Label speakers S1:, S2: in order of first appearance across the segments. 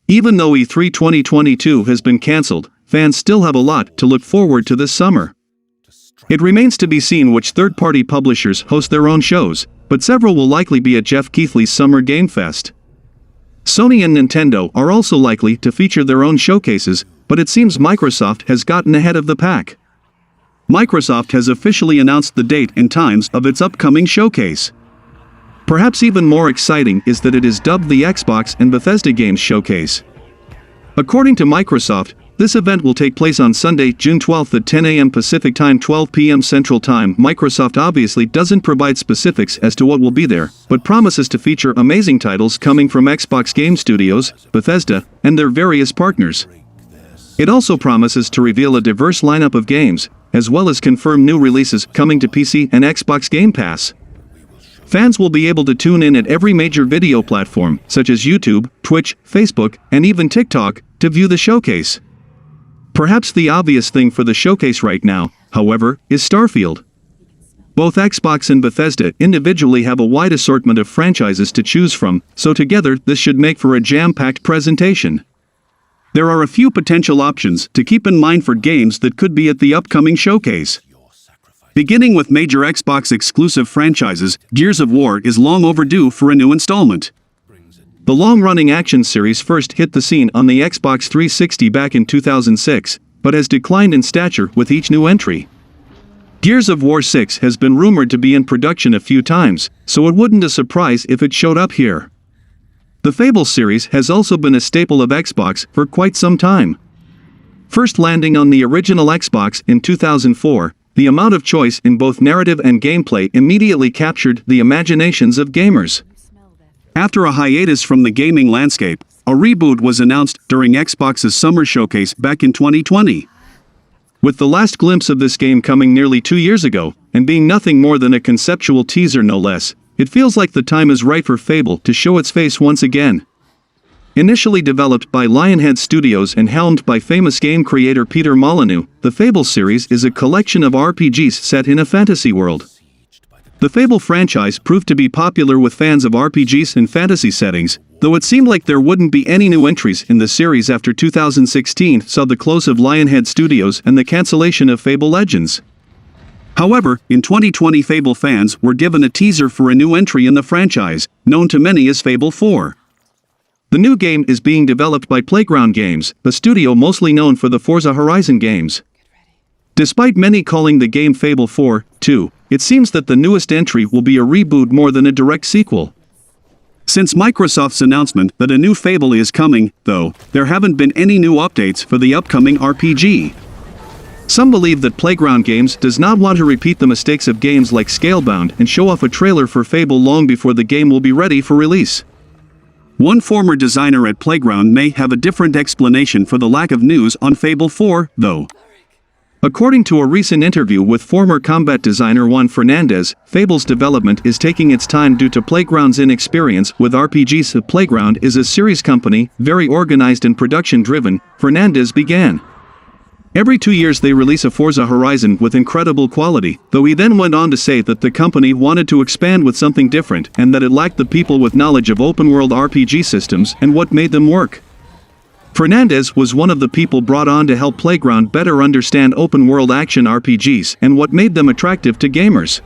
S1: Even though E3 2022 has been cancelled, fans still have a lot to look forward to this summer. It remains to be seen which third-party publishers host their own shows, but several will likely be at Jeff Keighley's Summer Game Fest. Sony and Nintendo are also likely to feature their own showcases, but it seems Microsoft has gotten ahead of the pack. Microsoft has officially announced the date and times of its upcoming showcase. Perhaps even more exciting is that it is dubbed the Xbox and Bethesda Games Showcase. According to Microsoft, this event will take place on Sunday, June 12th at 10 a.m. Pacific Time, 12 p.m. Central Time. Microsoft obviously doesn't provide specifics as to what will be there, but promises to feature amazing titles coming from Xbox Game Studios, Bethesda, and their various partners. It also promises to reveal a diverse lineup of games, as well as confirm new releases coming to PC and Xbox Game Pass. Fans will be able to tune in at every major video platform, such as YouTube, Twitch, Facebook, and even TikTok, to view the showcase. Perhaps the obvious thing for the showcase right now, however, is Starfield. Both Xbox and Bethesda individually have a wide assortment of franchises to choose from, so together this should make for a jam-packed presentation. There are a few potential options to keep in mind for games that could be at the upcoming showcase. Beginning with major Xbox exclusive franchises, Gears of War is long overdue for a new installment. The long-running action series first hit the scene on the Xbox 360 back in 2006, but has declined in stature with each new entry. Gears of War 6 has been rumored to be in production a few times, so it wouldn't a surprise if it showed up here. The Fable series has also been a staple of Xbox for quite some time. First landing on the original Xbox in 2004, the amount of choice in both narrative and gameplay immediately captured the imaginations of gamers. After a hiatus from the gaming landscape, a reboot was announced during Xbox's summer showcase back in 2020. With the last glimpse of this game coming nearly 2 years ago, and being nothing more than a conceptual teaser no less, it feels like the time is right for Fable to show its face once again. Initially developed by Lionhead Studios and helmed by famous game creator Peter Molyneux, the Fable series is a collection of RPGs set in a fantasy world. The Fable franchise proved to be popular with fans of RPGs and fantasy settings, though it seemed like there wouldn't be any new entries in the series after 2016 saw the close of Lionhead Studios and the cancellation of Fable Legends. However, in 2020 Fable fans were given a teaser for a new entry in the franchise, known to many as Fable 4. The new game is being developed by Playground Games, a studio mostly known for the Forza Horizon games. Despite many calling the game Fable 4, too, it seems that the newest entry will be a reboot more than a direct sequel. Since Microsoft's announcement that a new Fable is coming, though, there haven't been any new updates for the upcoming RPG. Some believe that Playground Games does not want to repeat the mistakes of games like Scalebound and show off a trailer for Fable long before the game will be ready for release. One former designer at Playground may have a different explanation for the lack of news on Fable 4, though. According to a recent interview with former combat designer Juan Fernandez, Fable's development is taking its time due to Playground's inexperience with RPGs. Playground is a series company, very organized and production-driven, Fernandez began. Every 2 years they release a Forza Horizon with incredible quality, though he then went on to say that the company wanted to expand with something different and that it lacked the people with knowledge of open-world RPG systems and what made them work. Fernandez was one of the people brought on to help Playground better understand open-world action RPGs and what made them attractive to gamers.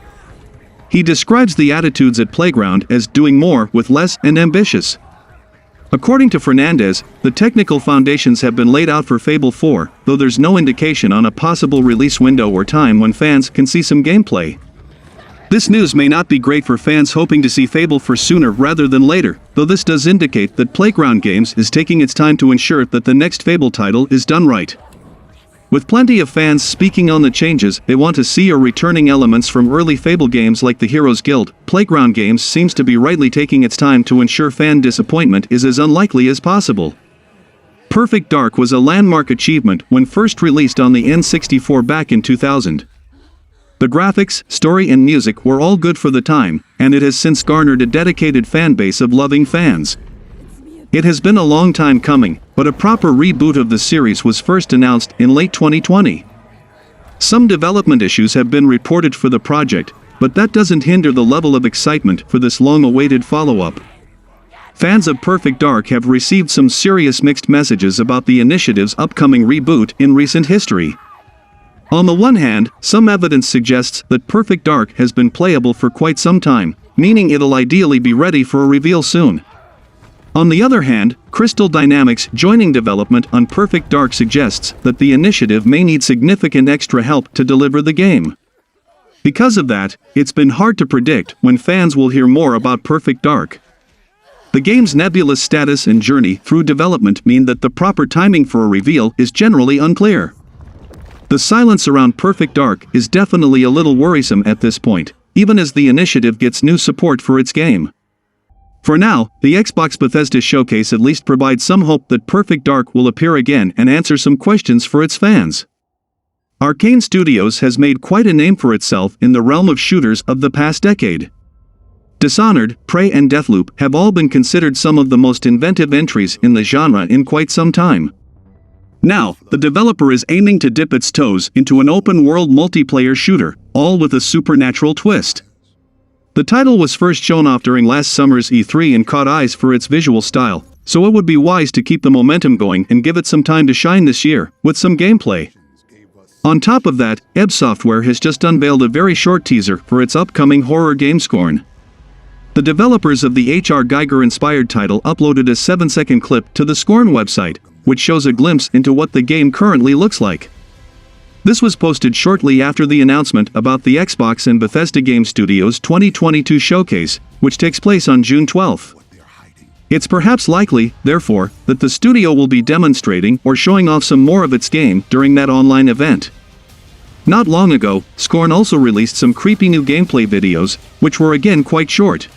S1: He describes the attitudes at Playground as doing more with less and ambitious. According to Fernandez, the technical foundations have been laid out for Fable 4, though there's no indication on a possible release window or time when fans can see some gameplay. This news may not be great for fans hoping to see Fable 4 sooner rather than later, though this does indicate that Playground Games is taking its time to ensure that the next Fable title is done right. With plenty of fans speaking on the changes they want to see or returning elements from early Fable games like the Heroes Guild, Playground Games seems to be rightly taking its time to ensure fan disappointment is as unlikely as possible. Perfect Dark was a landmark achievement when first released on the N64 back in 2000. The graphics, story and music were all good for the time, and it has since garnered a dedicated fan base of loving fans. It has been a long time coming, but a proper reboot of the series was first announced in late 2020. Some development issues have been reported for the project, but that doesn't hinder the level of excitement for this long-awaited follow-up. fans of Perfect Dark have received some serious mixed messages about the initiative's upcoming reboot in recent history. On the one hand, some evidence suggests that Perfect Dark has been playable for quite some time, meaning it'll ideally be ready for a reveal soon. On the other hand, Crystal Dynamics joining development on Perfect Dark suggests that the initiative may need significant extra help to deliver the game. Because of that, it's been hard to predict when fans will hear more about Perfect Dark. The game's nebulous status and journey through development mean that the proper timing for a reveal is generally unclear. The silence around Perfect Dark is definitely a little worrisome at this point, even as the initiative gets new support for its game. For now, the Xbox Bethesda showcase at least provides some hope that Perfect Dark will appear again and answer some questions for its fans. Arcane Studios has made quite a name for itself in the realm of shooters of the past decade. Dishonored, Prey and Deathloop have all been considered some of the most inventive entries in the genre in quite some time. Now, the developer is aiming to dip its toes into an open-world multiplayer shooter, all with a supernatural twist. The title was first shown off during last summer's E3 and caught eyes for its visual style, so it would be wise to keep the momentum going and give it some time to shine this year, with some gameplay. On top of that, ebb Software has just unveiled a very short teaser for its upcoming horror game Scorn. The developers of the H.R. Geiger-inspired title uploaded a 7-second clip to the Scorn website, which shows a glimpse into what the game currently looks like. This was posted shortly after the announcement about the Xbox and Bethesda Game Studios 2022 showcase, which takes place on June 12. It's perhaps likely, therefore, that the studio will be demonstrating or showing off some more of its game during that online event. Not long ago, Scorn also released some creepy new gameplay videos, which were again quite short.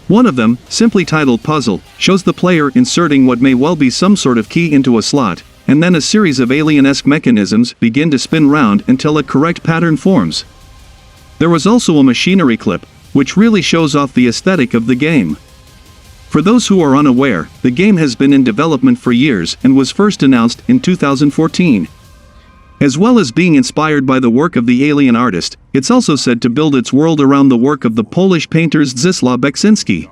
S1: One of them, simply titled Puzzle, shows the player inserting what may well be some sort of key into a slot, and then a series of alien-esque mechanisms begin to spin round until a correct pattern forms. There was also a machinery clip, which really shows off the aesthetic of the game. For those who are unaware, the game has been in development for years and was first announced in 2014. As well as being inspired by the work of the alien artist, it's also said to build its world around the work of the Polish painter Zdzisław Beksinski.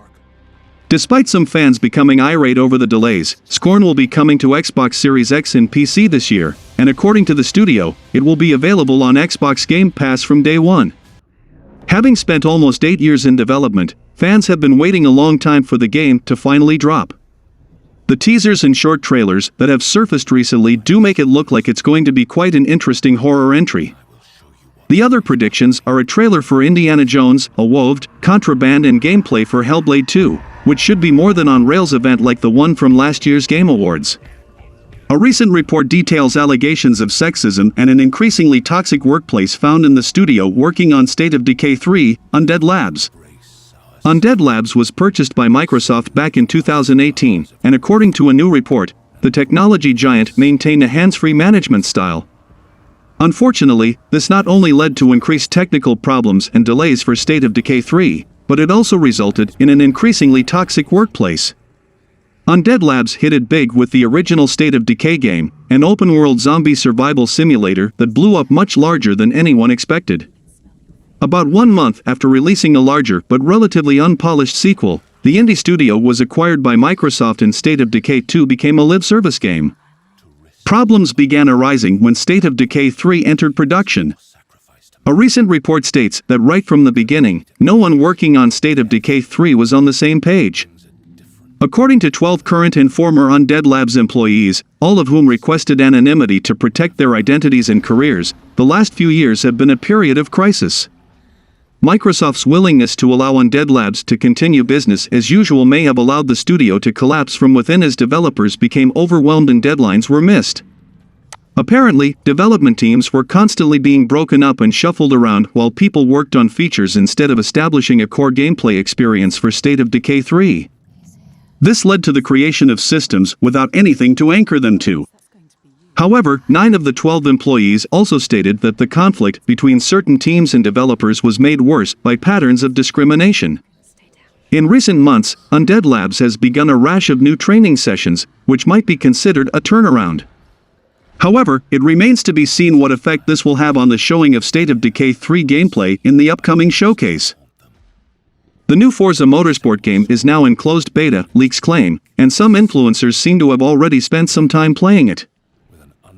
S1: Despite some fans becoming irate over the delays, Scorn will be coming to Xbox Series X and PC this year, and according to the studio, it will be available on Xbox Game Pass from day one. Having spent almost 8 years in development, fans have been waiting a long time for the game to finally drop. The teasers and short trailers that have surfaced recently do make it look like it's going to be quite an interesting horror entry. The other predictions are a trailer for Indiana Jones, Awoved, Contraband and gameplay for Hellblade 2, which should be more than on-rails event like the one from last year's Game Awards. A recent report details allegations of sexism and an increasingly toxic workplace found in the studio working on State of Decay 3, Undead Labs. Undead Labs was purchased by Microsoft back in 2018, and according to a new report, the technology giant maintained a hands-free management style. Unfortunately, this not only led to increased technical problems and delays for State of Decay 3, but it also resulted in an increasingly toxic workplace. Undead Labs hit it big with the original State of Decay game, an open-world zombie survival simulator that blew up much larger than anyone expected. About 1 month after releasing a larger but relatively unpolished sequel, the indie studio was acquired by Microsoft and State of Decay 2 became a live service game. Problems began arising when State of Decay 3 entered production. A recent report states that right from the beginning, no one working on State of Decay 3 was on the same page. According to 12 current and former Undead Labs employees, all of whom requested anonymity to protect their identities and careers, the last few years have been a period of crisis. Microsoft's willingness to allow Undead Labs to continue business as usual may have allowed the studio to collapse from within as developers became overwhelmed and deadlines were missed. Apparently, development teams were constantly being broken up and shuffled around while people worked on features instead of establishing a core gameplay experience for State of Decay 3. This led to the creation of systems without anything to anchor them to. However, 9 of the 12 employees also stated that the conflict between certain teams and developers was made worse by patterns of discrimination. In recent months, Undead Labs has begun a rash of new training sessions, which might be considered a turnaround. However, it remains to be seen what effect this will have on the showing of State of Decay 3 gameplay in the upcoming showcase. The new Forza Motorsport game is now in closed beta, leaks claim, and some influencers seem to have already spent some time playing it.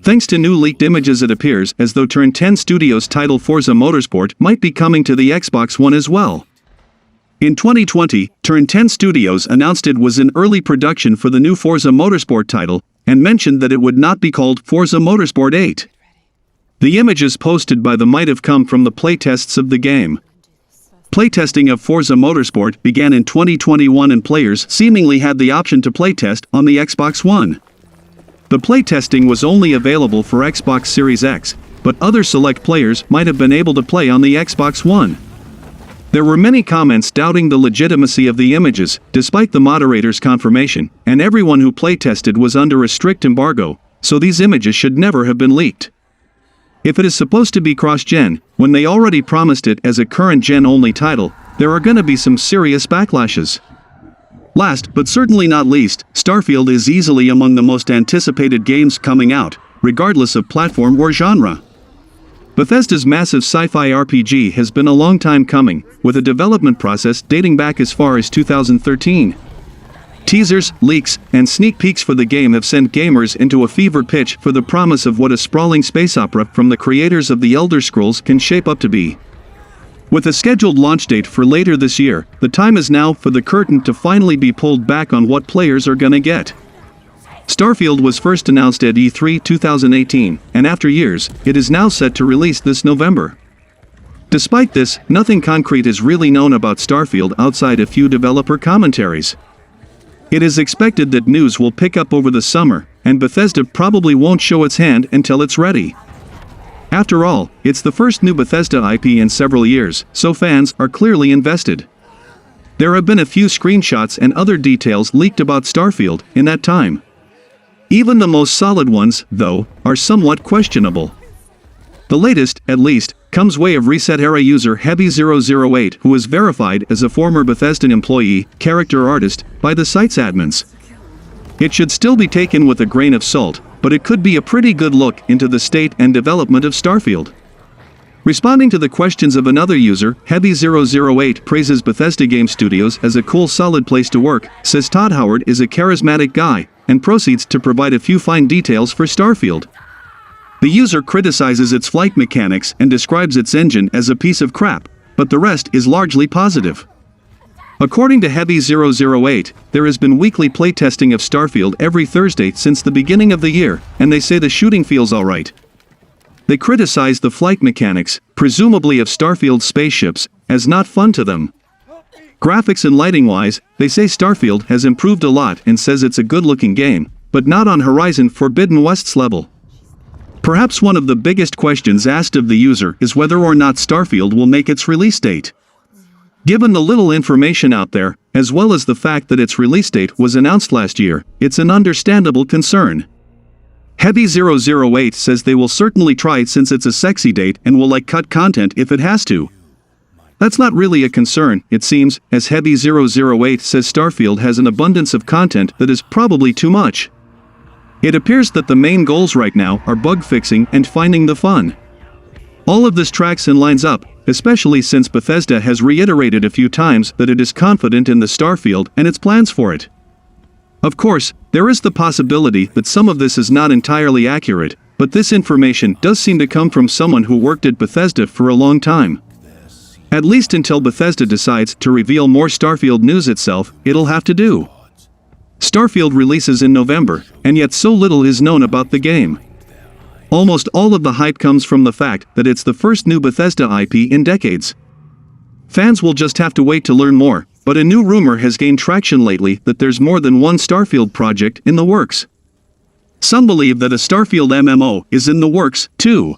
S1: Thanks to new leaked images, it appears as though Turn 10 Studios' title Forza Motorsport might be coming to the Xbox One as well. In 2020, Turn 10 Studios announced it was in early production for the new Forza Motorsport title, and mentioned that it would not be called Forza Motorsport 8. The images posted by the might have come from the playtests of the game. Playtesting of Forza Motorsport began in 2021 and players seemingly had the option to playtest on the Xbox One. The playtesting was only available for Xbox Series X, but other select players might have been able to play on the Xbox One. There were many comments doubting the legitimacy of the images, despite the moderator's confirmation, and everyone who playtested was under a strict embargo, so these images should never have been leaked. If it is supposed to be cross-gen, when they already promised it as a current-gen only title, there are gonna be some serious backlashes. Last, but certainly not least, Starfield is easily among the most anticipated games coming out, regardless of platform or genre. Bethesda's massive sci-fi RPG has been a long time coming, with a development process dating back as far as 2013. Teasers, leaks, and sneak peeks for the game have sent gamers into a fever pitch for the promise of what a sprawling space opera from the creators of The Elder Scrolls can shape up to be. With a scheduled launch date for later this year, the time is now for the curtain to finally be pulled back on what players are gonna get. Starfield was first announced at E3 2018, and after years, it is now set to release this November. Despite this, nothing concrete is really known about Starfield outside a few developer commentaries. It is expected that news will pick up over the summer, and Bethesda probably won't show its hand until it's ready. After all, it's the first new Bethesda IP in several years, so fans are clearly invested. There have been a few screenshots and other details leaked about Starfield in that time. Even the most solid ones, though, are somewhat questionable. The latest, at least, comes way of Reset-era user Heavy008, who is verified as a former Bethesda employee, character artist, by the site's admins. It should still be taken with a grain of salt, but it could be a pretty good look into the state and development of Starfield. Responding to the questions of another user, Heavy008 praises Bethesda Game Studios as a cool, solid place to work, says Todd Howard is a charismatic guy, and proceeds to provide a few fine details for Starfield. The user criticizes its flight mechanics and describes its engine as a piece of crap, but the rest is largely positive. According to Heavy008, there has been weekly playtesting of Starfield every Thursday since the beginning of the year, and they say the shooting feels alright. They criticize the flight mechanics, presumably of Starfield's spaceships, as not fun to them. Graphics and lighting-wise, they say Starfield has improved a lot and says it's a good-looking game, but not on Horizon Forbidden West's level. Perhaps one of the biggest questions asked of the user is whether or not Starfield will make its release date. Given the little information out there, as well as the fact that its release date was announced last year, it's an understandable concern. Heavy008 says they will certainly try it since it's a sexy date and will cut content if it has to. That's not really a concern, it seems, as Heavy008 says Starfield has an abundance of content that is probably too much. It appears that the main goals right now are bug fixing and finding the fun. All of this tracks and lines up, especially since Bethesda has reiterated a few times that it is confident in the Starfield and its plans for it. Of course, there is the possibility that some of this is not entirely accurate, but this information does seem to come from someone who worked at Bethesda for a long time. At least until Bethesda decides to reveal more Starfield news itself, it'll have to do. Starfield releases in November, and yet so little is known about the game. Almost all of the hype comes from the fact that it's the first new Bethesda IP in decades. Fans will just have to wait to learn more, but a new rumor has gained traction lately that there's more than one Starfield project in the works. Some believe that a Starfield MMO is in the works, too.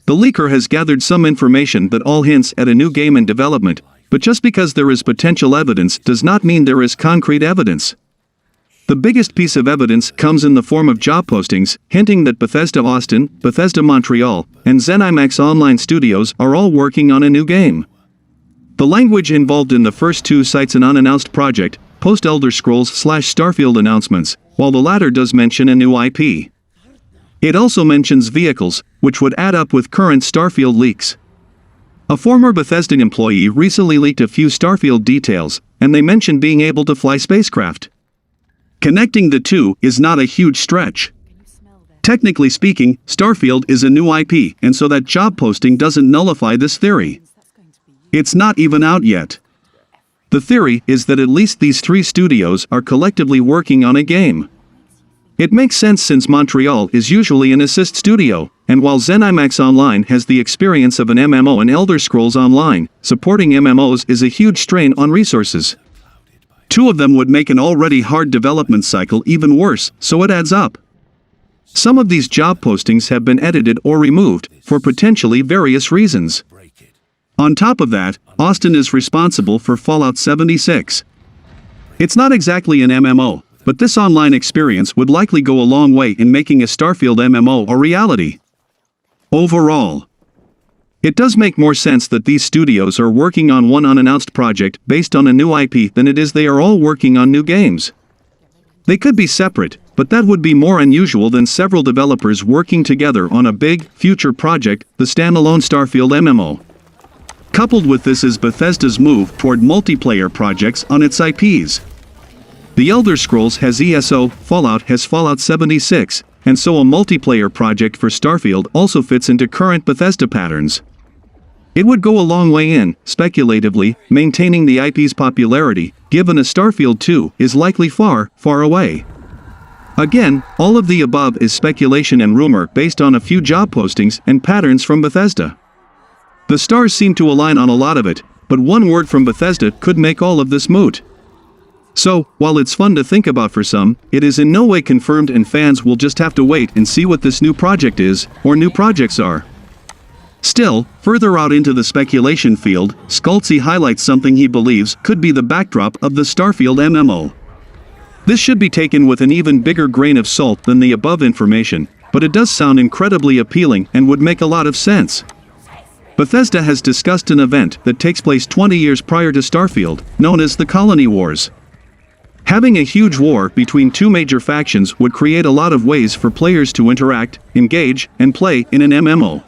S1: The leaker has gathered some information that all hints at a new game in development, but just because there is potential evidence does not mean there is concrete evidence. The biggest piece of evidence comes in the form of job postings, hinting that Bethesda Austin, Bethesda Montreal, and ZeniMax Online Studios are all working on a new game. The language involved in the first two cites an unannounced project, post-Elder Scrolls/Starfield announcements, while the latter does mention a new IP. It also mentions vehicles, which would add up with current Starfield leaks. A former Bethesda employee recently leaked a few starfield details, and they mentioned being able to fly spacecraft. Connecting the two is not a huge stretch. Technically speaking, Starfield is a new IP, and so that job posting doesn't nullify this theory. It's not even out yet. The theory is that at least these three studios are collectively working on a game. It makes sense since Montreal is usually an assist studio, and while ZeniMax Online has the experience of an MMO and Elder Scrolls Online, supporting MMOs is a huge strain on resources. Two of them would make an already hard development cycle even worse, so it adds up. Some of these job postings have been edited or removed, for potentially various reasons. On top of that, Austin is responsible for Fallout 76. It's not exactly an MMO, but this online experience would likely go a long way in making a Starfield MMO a reality. Overall, it does make more sense that these studios are working on one unannounced project based on a new IP than it is they are all working on new games. They could be separate, but that would be more unusual than several developers working together on a big, future project, the standalone Starfield MMO. Coupled with this is Bethesda's move toward multiplayer projects on its IPs. The Elder Scrolls has ESO, Fallout has Fallout 76, and so a multiplayer project for Starfield also fits into current Bethesda patterns. It would go a long way in, speculatively, maintaining the IP's popularity, given a Starfield 2 is likely far, far away. Again, all of the above is speculation and rumor based on a few job postings and patterns from Bethesda. The stars seem to align on a lot of it, but one word from Bethesda could make all of this moot. So, while it's fun to think about for some, it is in no way confirmed and fans will just have to wait and see what this new project is, or new projects are. Still, further out into the speculation field, Scultsy highlights something he believes could be the backdrop of the Starfield MMO. This should be taken with an even bigger grain of salt than the above information, but it does sound incredibly appealing and would make a lot of sense. Bethesda has discussed an event that takes place 20 years prior to Starfield, known as the Colony Wars. Having a huge war between two major factions would create a lot of ways for players to interact, engage, and play in an MMO.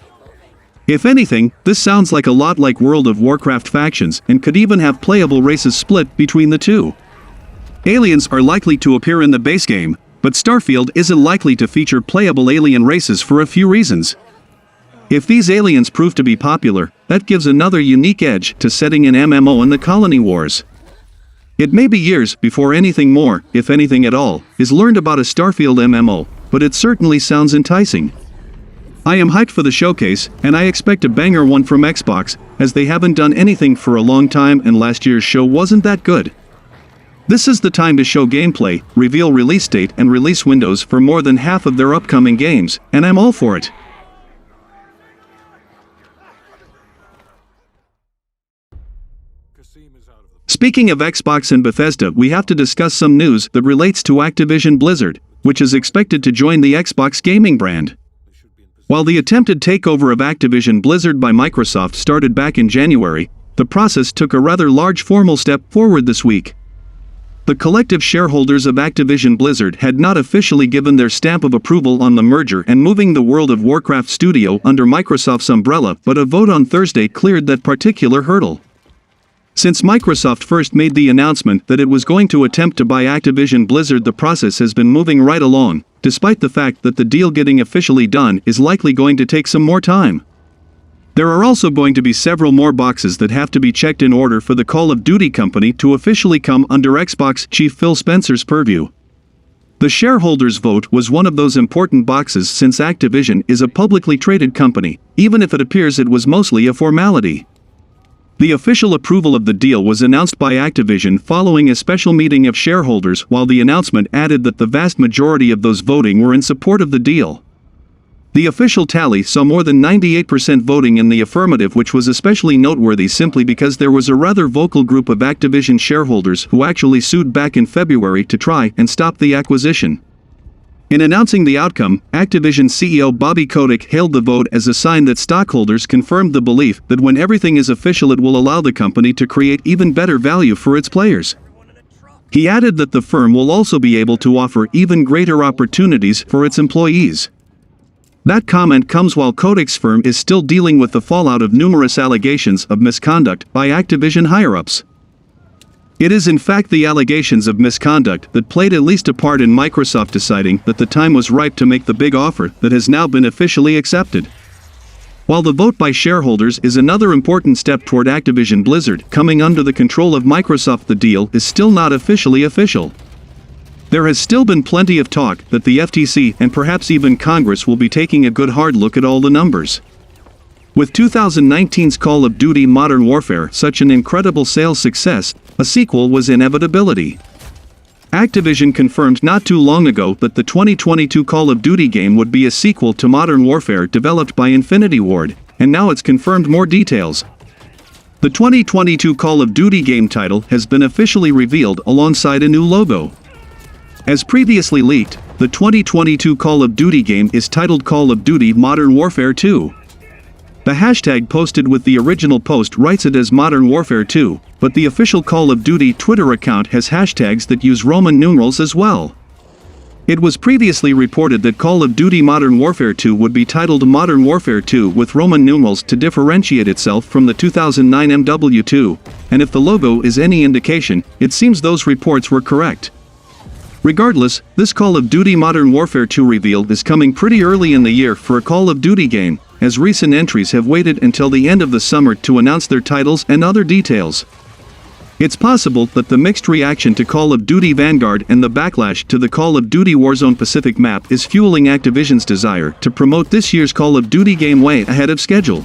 S1: If anything, this sounds like a lot like World of Warcraft factions and could even have playable races split between the two. Aliens are likely to appear in the base game, but Starfield isn't likely to feature playable alien races for a few reasons. If these aliens prove to be popular, that gives another unique edge to setting an MMO in the Colony Wars. It may be years before anything more, if anything at all, is learned about a Starfield MMO, but it certainly sounds enticing. I am hyped for the showcase, and I expect a banger one from Xbox, as they haven't done anything for a long time and last year's show wasn't that good. This is the time to show gameplay, reveal release date and release windows for more than half of their upcoming games, and I'm all for it. Speaking of Xbox and Bethesda, we have to discuss some news that relates to Activision Blizzard, which is expected to join the Xbox gaming brand. While the attempted takeover of Activision Blizzard by Microsoft started back in January, the process took a rather large formal step forward this week. The collective shareholders of Activision Blizzard had not officially given their stamp of approval on the merger and moving the World of Warcraft studio under Microsoft's umbrella, but a vote on Thursday cleared that particular hurdle. Since Microsoft first made the announcement that it was going to attempt to buy Activision Blizzard, the process has been moving right along, despite the fact that the deal getting officially done is likely going to take some more time. There are also going to be several more boxes that have to be checked in order for the Call of Duty company to officially come under Xbox chief Phil Spencer's purview. The shareholders' vote was one of those important boxes since Activision is a publicly traded company, even if it appears it was mostly a formality. The official approval of the deal was announced by Activision following a special meeting of shareholders, while the announcement added that the vast majority of those voting were in support of the deal. The official tally saw more than 98% voting in the affirmative, which was especially noteworthy simply because there was a rather vocal group of Activision shareholders who actually sued back in February to try and stop the acquisition. In announcing the outcome, Activision CEO Bobby Kotick hailed the vote as a sign that stockholders confirmed the belief that when everything is official it will allow the company to create even better value for its players. He added that the firm will also be able to offer even greater opportunities for its employees. That comment comes while Kodak's firm is still dealing with the fallout of numerous allegations of misconduct by Activision higher-ups. It is in fact the allegations of misconduct that played at least a part in Microsoft deciding that the time was ripe to make the big offer that has now been officially accepted. While the vote by shareholders is another important step toward Activision Blizzard coming under the control of Microsoft, the deal is still not officially official. There has still been plenty of talk that the FTC and perhaps even Congress will be taking a good hard look at all the numbers. With 2019's Call of Duty Modern Warfare such an incredible sales success, a sequel was inevitability. Activision confirmed not too long ago that the 2022 Call of Duty game would be a sequel to Modern Warfare developed by Infinity Ward, and now it's confirmed more details. The 2022 Call of Duty game title has been officially revealed alongside a new logo. As previously leaked, the 2022 Call of Duty game is titled Call of Duty Modern Warfare 2. The hashtag posted with the original post writes it as Modern Warfare 2, but the official Call of Duty Twitter account has hashtags that use Roman numerals as well. It was previously reported that Call of Duty Modern Warfare 2 would be titled Modern Warfare 2 with Roman numerals to differentiate itself from the 2009 MWII, and if the logo is any indication, it seems those reports were correct. Regardless, this Call of Duty Modern Warfare 2 reveal is coming pretty early in the year for a Call of Duty game, as recent entries have waited until the end of the summer to announce their titles and other details. It's possible that the mixed reaction to Call of Duty Vanguard and the backlash to the Call of Duty Warzone Pacific map is fueling Activision's desire to promote this year's Call of Duty game way ahead of schedule.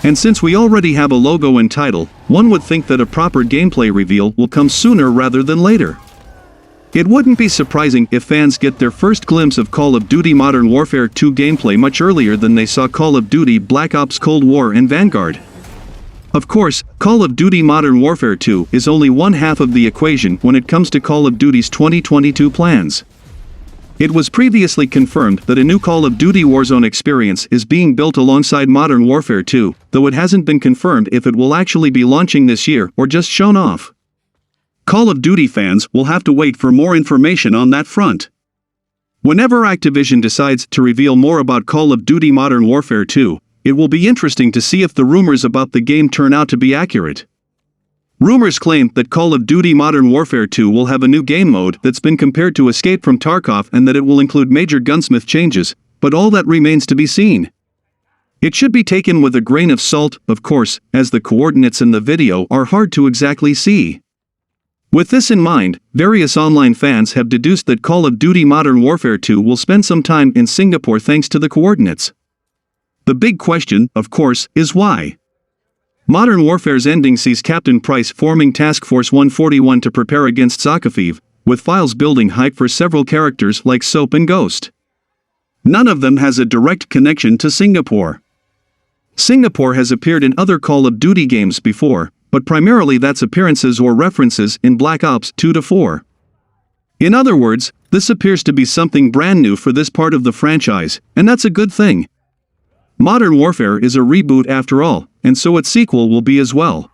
S1: And since we already have a logo and title, one would think that a proper gameplay reveal will come sooner rather than later. It wouldn't be surprising if fans get their first glimpse of Call of Duty Modern Warfare 2 gameplay much earlier than they saw Call of Duty Black Ops Cold War and Vanguard. Of course, Call of Duty Modern Warfare 2 is only one half of the equation when it comes to Call of Duty's 2022 plans. It was previously confirmed that a new Call of Duty Warzone experience is being built alongside Modern Warfare 2, though it hasn't been confirmed if it will actually be launching this year or just shown off. Call of Duty fans will have to wait for more information on that front. Whenever Activision decides to reveal more about Call of Duty Modern Warfare 2, it will be interesting to see if the rumors about the game turn out to be accurate. Rumors claim that Call of Duty Modern Warfare 2 will have a new game mode that's been compared to Escape from Tarkov and that it will include major gunsmith changes, but all that remains to be seen. It should be taken with a grain of salt, of course, as the coordinates in the video are hard to exactly see. With this in mind, various online fans have deduced that Call of Duty Modern Warfare 2 will spend some time in Singapore thanks to the coordinates. The big question, of course, is why. Modern Warfare's ending sees Captain Price forming Task Force 141 to prepare against Zakafev, with files building hype for several characters like Soap and Ghost. None of them has a direct connection to Singapore. Singapore has appeared in other Call of Duty games before, but primarily that's appearances or references in Black Ops 2-4. In other words, this appears to be something brand new for this part of the franchise, and that's a good thing. Modern Warfare is a reboot after all, and so its sequel will be as well.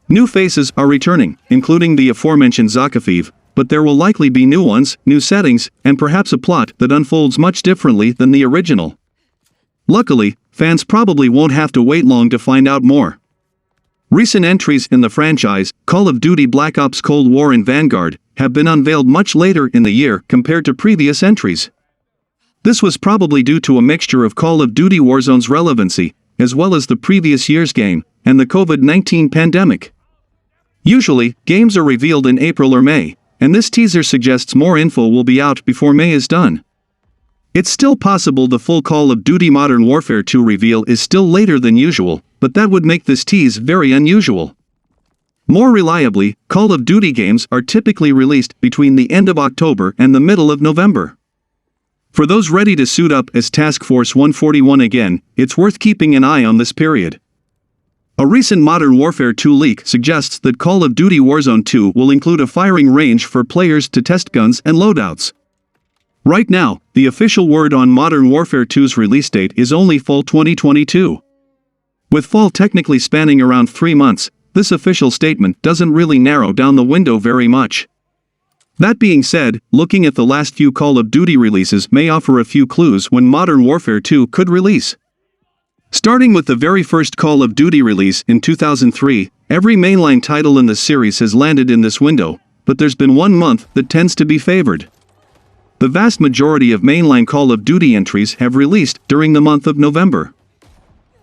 S1: New faces are returning, including the aforementioned Zakafev, but there will likely be new ones, new settings, and perhaps a plot that unfolds much differently than the original. Luckily, fans probably won't have to wait long to find out more. Recent entries in the franchise, Call of Duty Black Ops Cold War and Vanguard, have been unveiled much later in the year compared to previous entries. This was probably due to a mixture of Call of Duty Warzone's relevancy, as well as the previous year's game, and the COVID-19 pandemic. Usually, games are revealed in April or May, and this teaser suggests more info will be out before May is done. It's still possible the full Call of Duty Modern Warfare 2 reveal is still later than usual, but that would make this tease very unusual. More reliably, Call of Duty games are typically released between the end of October and the middle of November. For those ready to suit up as Task Force 141 again, it's worth keeping an eye on this period. A recent Modern Warfare 2 leak suggests that Call of Duty Warzone 2 will include a firing range for players to test guns and loadouts. Right now, the official word on Modern Warfare 2's release date is only fall 2022. With fall technically spanning around 3 months, this official statement doesn't really narrow down the window very much. That being said, looking at the last few Call of Duty releases may offer a few clues when Modern Warfare 2 could release. Starting with the very first Call of Duty release in 2003, every mainline title in the series has landed in this window, but there's been one month that tends to be favored. The vast majority of mainline Call of Duty entries have released during the month of November.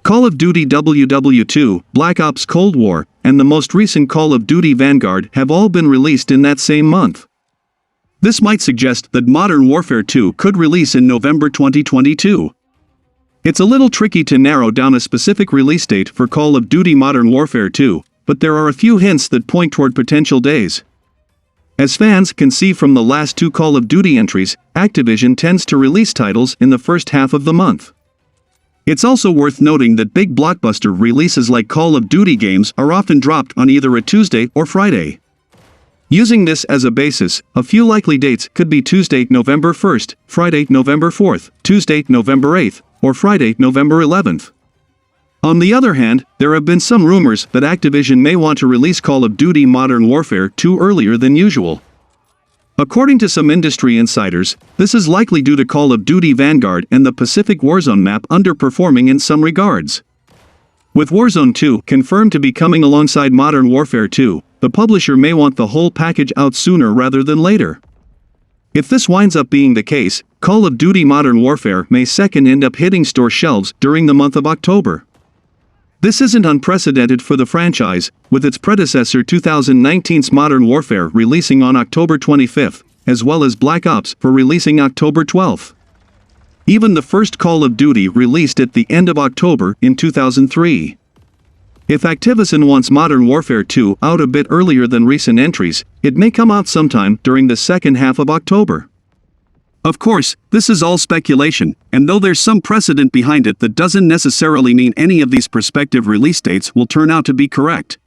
S1: Call of Duty WW2, Black Ops Cold War, and the most recent Call of Duty Vanguard have all been released in that same month. This might suggest that Modern Warfare 2 could release in November 2022. It's a little tricky to narrow down a specific release date for Call of Duty Modern Warfare 2, but there are a few hints that point toward potential days. As fans can see from the last two Call of Duty entries, Activision tends to release titles in the first half of the month. It's also worth noting that big blockbuster releases like Call of Duty games are often dropped on either a Tuesday or Friday. Using this as a basis, a few likely dates could be Tuesday, November 1st, Friday, November 4th, Tuesday, November 8th, or Friday, November 11th. On the other hand, there have been some rumors that Activision may want to release Call of Duty Modern Warfare 2 earlier than usual. According to some industry insiders, this is likely due to Call of Duty Vanguard and the Pacific Warzone map underperforming in some regards. With Warzone 2 confirmed to be coming alongside Modern Warfare 2, the publisher may want the whole package out sooner rather than later. If this winds up being the case, Call of Duty Modern Warfare may second end up hitting store shelves during the month of October. This isn't unprecedented for the franchise, with its predecessor 2019's Modern Warfare releasing on October 25th, as well as Black Ops for releasing October 12th. Even the first Call of Duty released at the end of October in 2003. If Activision wants Modern Warfare 2 out a bit earlier than recent entries, it may come out sometime during the second half of October. Of course, this is all speculation, and though there's some precedent behind it, that doesn't necessarily mean any of these prospective release dates will turn out to be correct.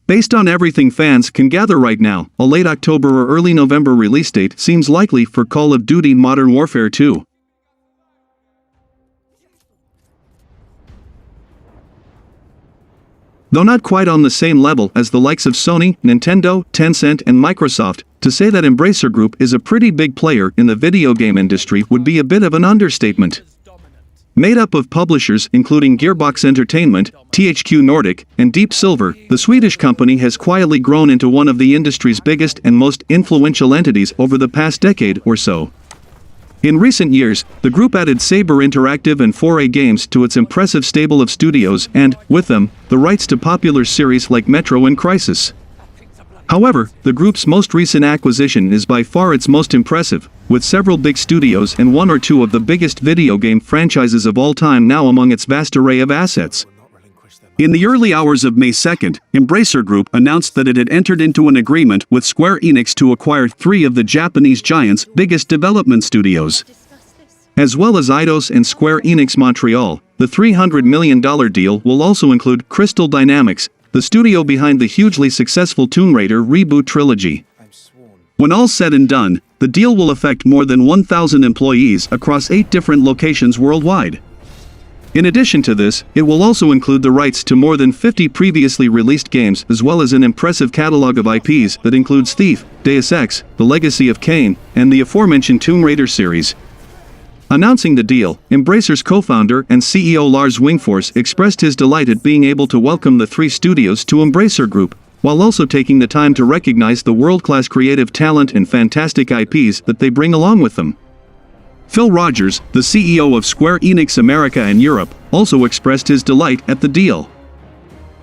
S1: Based on everything fans can gather right now, a late October or early November release date seems likely for Call of Duty Modern Warfare 2. Though not quite on the same level as the likes of Sony, Nintendo, Tencent, and Microsoft, to say that Embracer Group is a pretty big player in the video game industry would be a bit of an understatement. Made up of publishers including Gearbox Entertainment, THQ Nordic, and Deep Silver, the Swedish company has quietly grown into one of the industry's biggest and most influential entities over the past decade or so. In recent years, the group added Saber Interactive and 4A Games to its impressive stable of studios and, with them, the rights to popular series like Metro and Crisis. However, the group's most recent acquisition is by far its most impressive, with several big studios and one or two of the biggest video game franchises of all time now among its vast array of assets. In the early hours of May 2nd, Embracer Group announced that it had entered into an agreement with Square Enix to acquire 3 of the Japanese giant's biggest development studios. As well as Eidos and Square Enix Montreal, the $300 million deal will also include Crystal Dynamics, the studio behind the hugely successful Tomb Raider reboot trilogy. When all's said and done, the deal will affect more than 1,000 employees across 8 different locations worldwide. In addition to this, it will also include the rights to more than 50 previously released games as well as an impressive catalog of IPs that includes Thief, Deus Ex, The Legacy of Kain, and the aforementioned Tomb Raider series. Announcing the deal, Embracer's co-founder and CEO Lars Wingfors expressed his delight at being able to welcome the 3 studios to Embracer Group, while also taking the time to recognize the world-class creative talent and fantastic IPs that they bring along with them. Phil Rogers, the CEO of Square Enix America and Europe, also expressed his delight at the deal.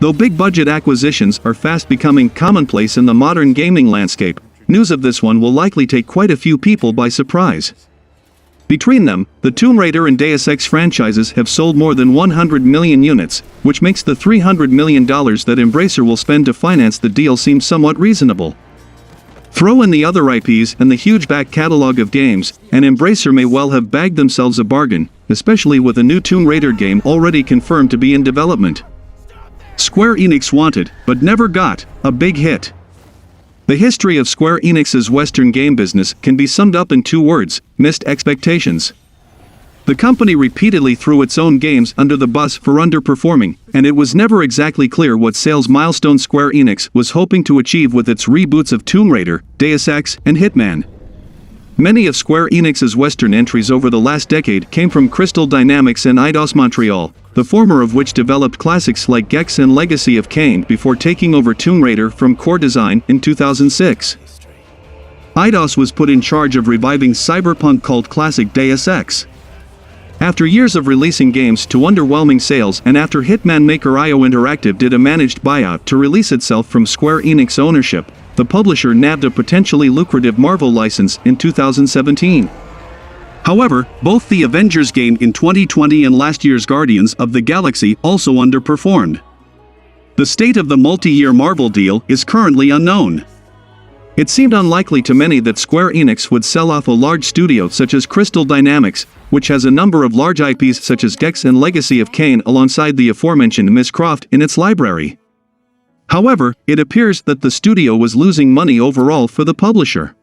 S1: Though big-budget acquisitions are fast becoming commonplace in the modern gaming landscape, news of this one will likely take quite a few people by surprise. Between them, the Tomb Raider and Deus Ex franchises have sold more than 100 million units, which makes the $300 million that Embracer will spend to finance the deal seem somewhat reasonable. Throw in the other IPs and the huge back catalog of games, and Embracer may well have bagged themselves a bargain, especially with a new Tomb Raider game already confirmed to be in development. Square Enix wanted, but never got, a big hit. The history of Square Enix's Western game business can be summed up in 2 words: missed expectations. The company repeatedly threw its own games under the bus for underperforming, and it was never exactly clear what sales milestone Square Enix was hoping to achieve with its reboots of Tomb Raider, Deus Ex, and Hitman. Many of Square Enix's Western entries over the last decade came from Crystal Dynamics and Eidos Montreal, the former of which developed classics like Gex and Legacy of Kain before taking over Tomb Raider from Core Design in 2006. Eidos was put in charge of reviving cyberpunk cult classic Deus Ex. After years of releasing games to underwhelming sales and after Hitman maker IO Interactive did a managed buyout to release itself from Square Enix ownership, the publisher nabbed a potentially lucrative Marvel license in 2017. However, both the Avengers game in 2020 and last year's Guardians of the Galaxy also underperformed. The state of the multi-year Marvel deal is currently unknown. It seemed unlikely to many that Square Enix would sell off a large studio such as Crystal Dynamics, which has a number of large IPs such as Gex and Legacy of Kain alongside the aforementioned Ms. Croft in its library. However, it appears that the studio was losing money overall for the publisher.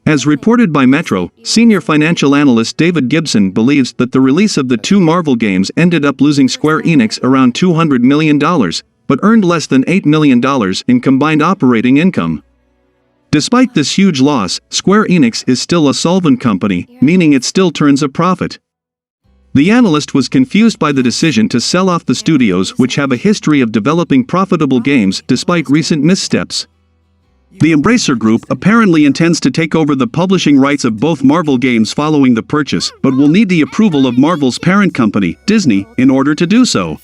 S1: As reported by Metro, senior financial analyst David Gibson believes that the release of the two Marvel games ended up losing Square Enix around $200 million, but earned less than $8 million in combined operating income. Despite this huge loss, Square Enix is still a solvent company, meaning it still turns a profit. The analyst was confused by the decision to sell off the studios which have a history of developing profitable games despite recent missteps. The Embracer Group apparently intends to take over the publishing rights of both Marvel games following the purchase, but will need the approval of Marvel's parent company, Disney, in order to do so.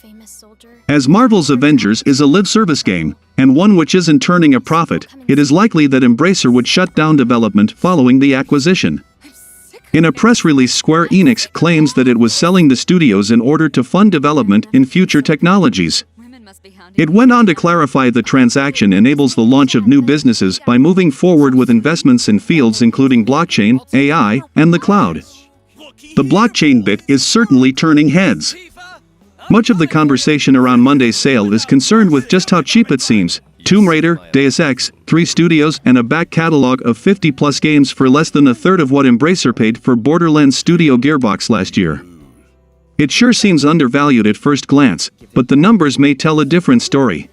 S1: As Marvel's Avengers is a live service game, and one which isn't turning a profit, it is likely that Embracer would shut down development following the acquisition. In a press release, Square Enix claims that it was selling the studios in order to fund development in future technologies. It went on to clarify the transaction enables the launch of new businesses by moving forward with investments in fields including blockchain, AI, and the cloud. The blockchain bit is certainly turning heads. Much of the conversation around Monday's sale is concerned with just how cheap it seems. Tomb Raider, Deus Ex, 3 studios, and a back catalog of 50-plus games for less than a third of what Embracer paid for Borderlands Studio Gearbox last year. It sure seems undervalued at first glance, but the numbers may tell a different story.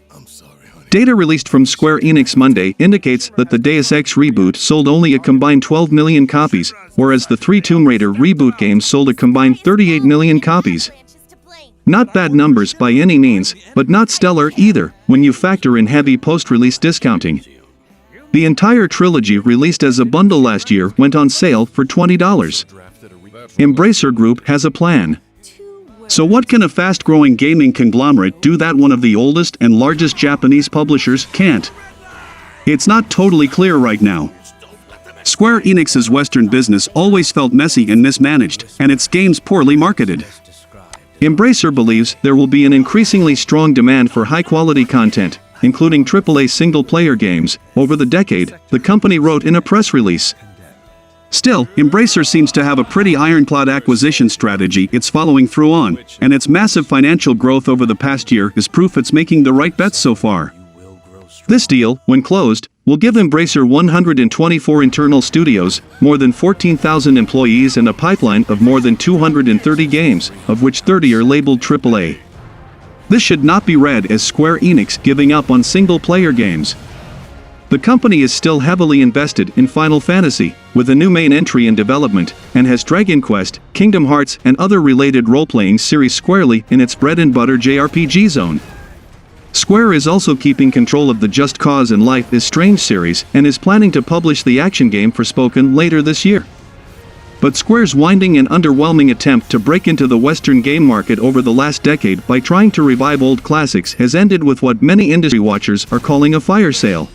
S1: Data released from Square Enix Monday indicates that the Deus Ex reboot sold only a combined 12 million copies, whereas the 3 Tomb Raider reboot games sold a combined 38 million copies. Not bad numbers by any means, but not stellar either, when you factor in heavy post-release discounting. The entire trilogy released as a bundle last year went on sale for $20. Embracer Group has a plan. So what can a fast-growing gaming conglomerate do that one of the oldest and largest Japanese publishers can't? It's not totally clear right now. Square Enix's Western business always felt messy and mismanaged, and its games poorly marketed. Embracer believes there will be an increasingly strong demand for high-quality content, including AAA single-player games, over the decade, the company wrote in a press release. Still, Embracer seems to have a pretty ironclad acquisition strategy it's following through on, and its massive financial growth over the past year is proof it's making the right bets so far. This deal, when closed, will give Embracer 124 internal studios, more than 14,000 employees and a pipeline of more than 230 games, of which 30 are labeled AAA. This should not be read as Square Enix giving up on single-player games. The company is still heavily invested in Final Fantasy, with a new main entry in development, and has Dragon Quest, Kingdom Hearts and other related role-playing series squarely in its bread-and-butter JRPG zone. Square is also keeping control of the Just Cause and Life is Strange series and is planning to publish the action game Forspoken later this year. But Square's winding and underwhelming attempt to break into the Western game market over the last decade by trying to revive old classics has ended with what many industry watchers are calling a fire sale.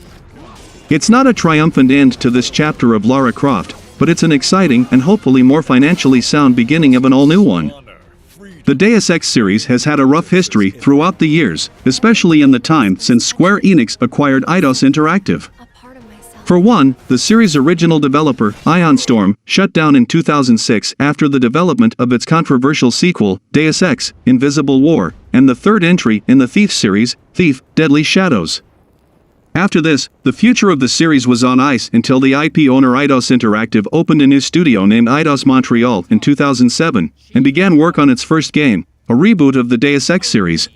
S1: It's not a triumphant end to this chapter of Lara Croft, but it's an exciting and hopefully more financially sound beginning of an all-new one. The Deus Ex series has had a rough history throughout the years, especially in the time since Square Enix acquired Eidos Interactive. For one, the series' original developer, Ion Storm, shut down in 2006 after the development of its controversial sequel, Deus Ex: Invisible War, and the third entry in the Thief series, Thief: Deadly Shadows. After this, the future of the series was on ice until the IP owner Eidos Interactive opened a new studio named Eidos Montreal in 2007 and began work on its first game, a reboot of the Deus Ex series.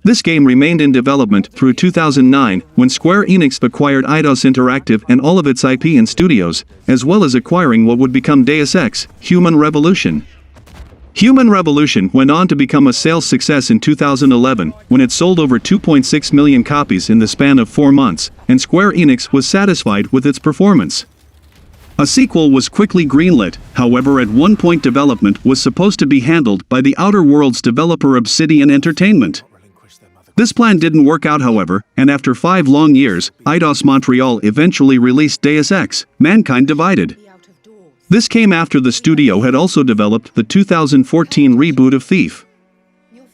S1: This game remained in development through 2009 when Square Enix acquired Eidos Interactive and all of its IP and studios, as well as acquiring what would become Deus Ex: Human Revolution. Human Revolution went on to become a sales success in 2011 when it sold over 2.6 million copies in the span of 4 months, and Square Enix was satisfied with its performance. A sequel was quickly greenlit, however at one point development was supposed to be handled by the Outer Worlds developer Obsidian Entertainment. This plan didn't work out however, and after 5 long years, Eidos Montreal eventually released Deus Ex: Mankind Divided. This came after the studio had also developed the 2014 reboot of Thief.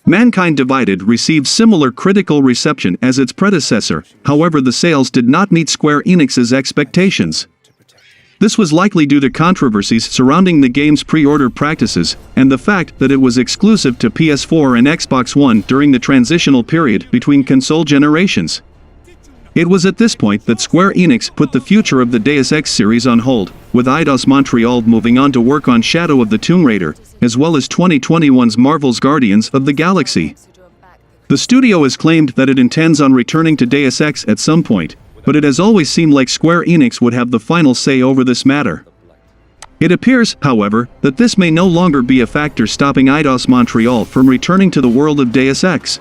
S1: Mankind Divided received similar critical reception as its predecessor, however the sales did not meet Square Enix's expectations. This was likely due to controversies surrounding the game's pre-order practices, and the fact that it was exclusive to PS4 and Xbox One during the transitional period between console generations. It was at this point that Square Enix put the future of the Deus Ex series on hold, with Eidos Montreal moving on to work on Shadow of the Tomb Raider, as well as 2021's Marvel's Guardians of the Galaxy. The studio has claimed that it intends on returning to Deus Ex at some point, but it has always seemed like Square Enix would have the final say over this matter. It appears, however, that this may no longer be a factor stopping Eidos Montreal from returning to the world of Deus Ex.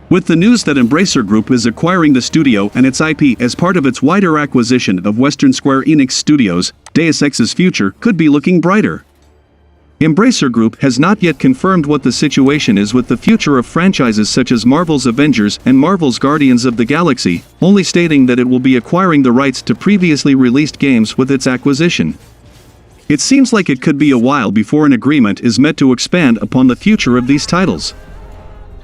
S1: With the news that Embracer Group is acquiring the studio and its IP as part of its wider acquisition of Western Square Enix Studios, Deus Ex's future could be looking brighter. Embracer Group has not yet confirmed what the situation is with the future of franchises such as Marvel's Avengers and Marvel's Guardians of the Galaxy, only stating that it will be acquiring the rights to previously released games with its acquisition. It seems like it could be a while before an agreement is met to expand upon the future of these titles.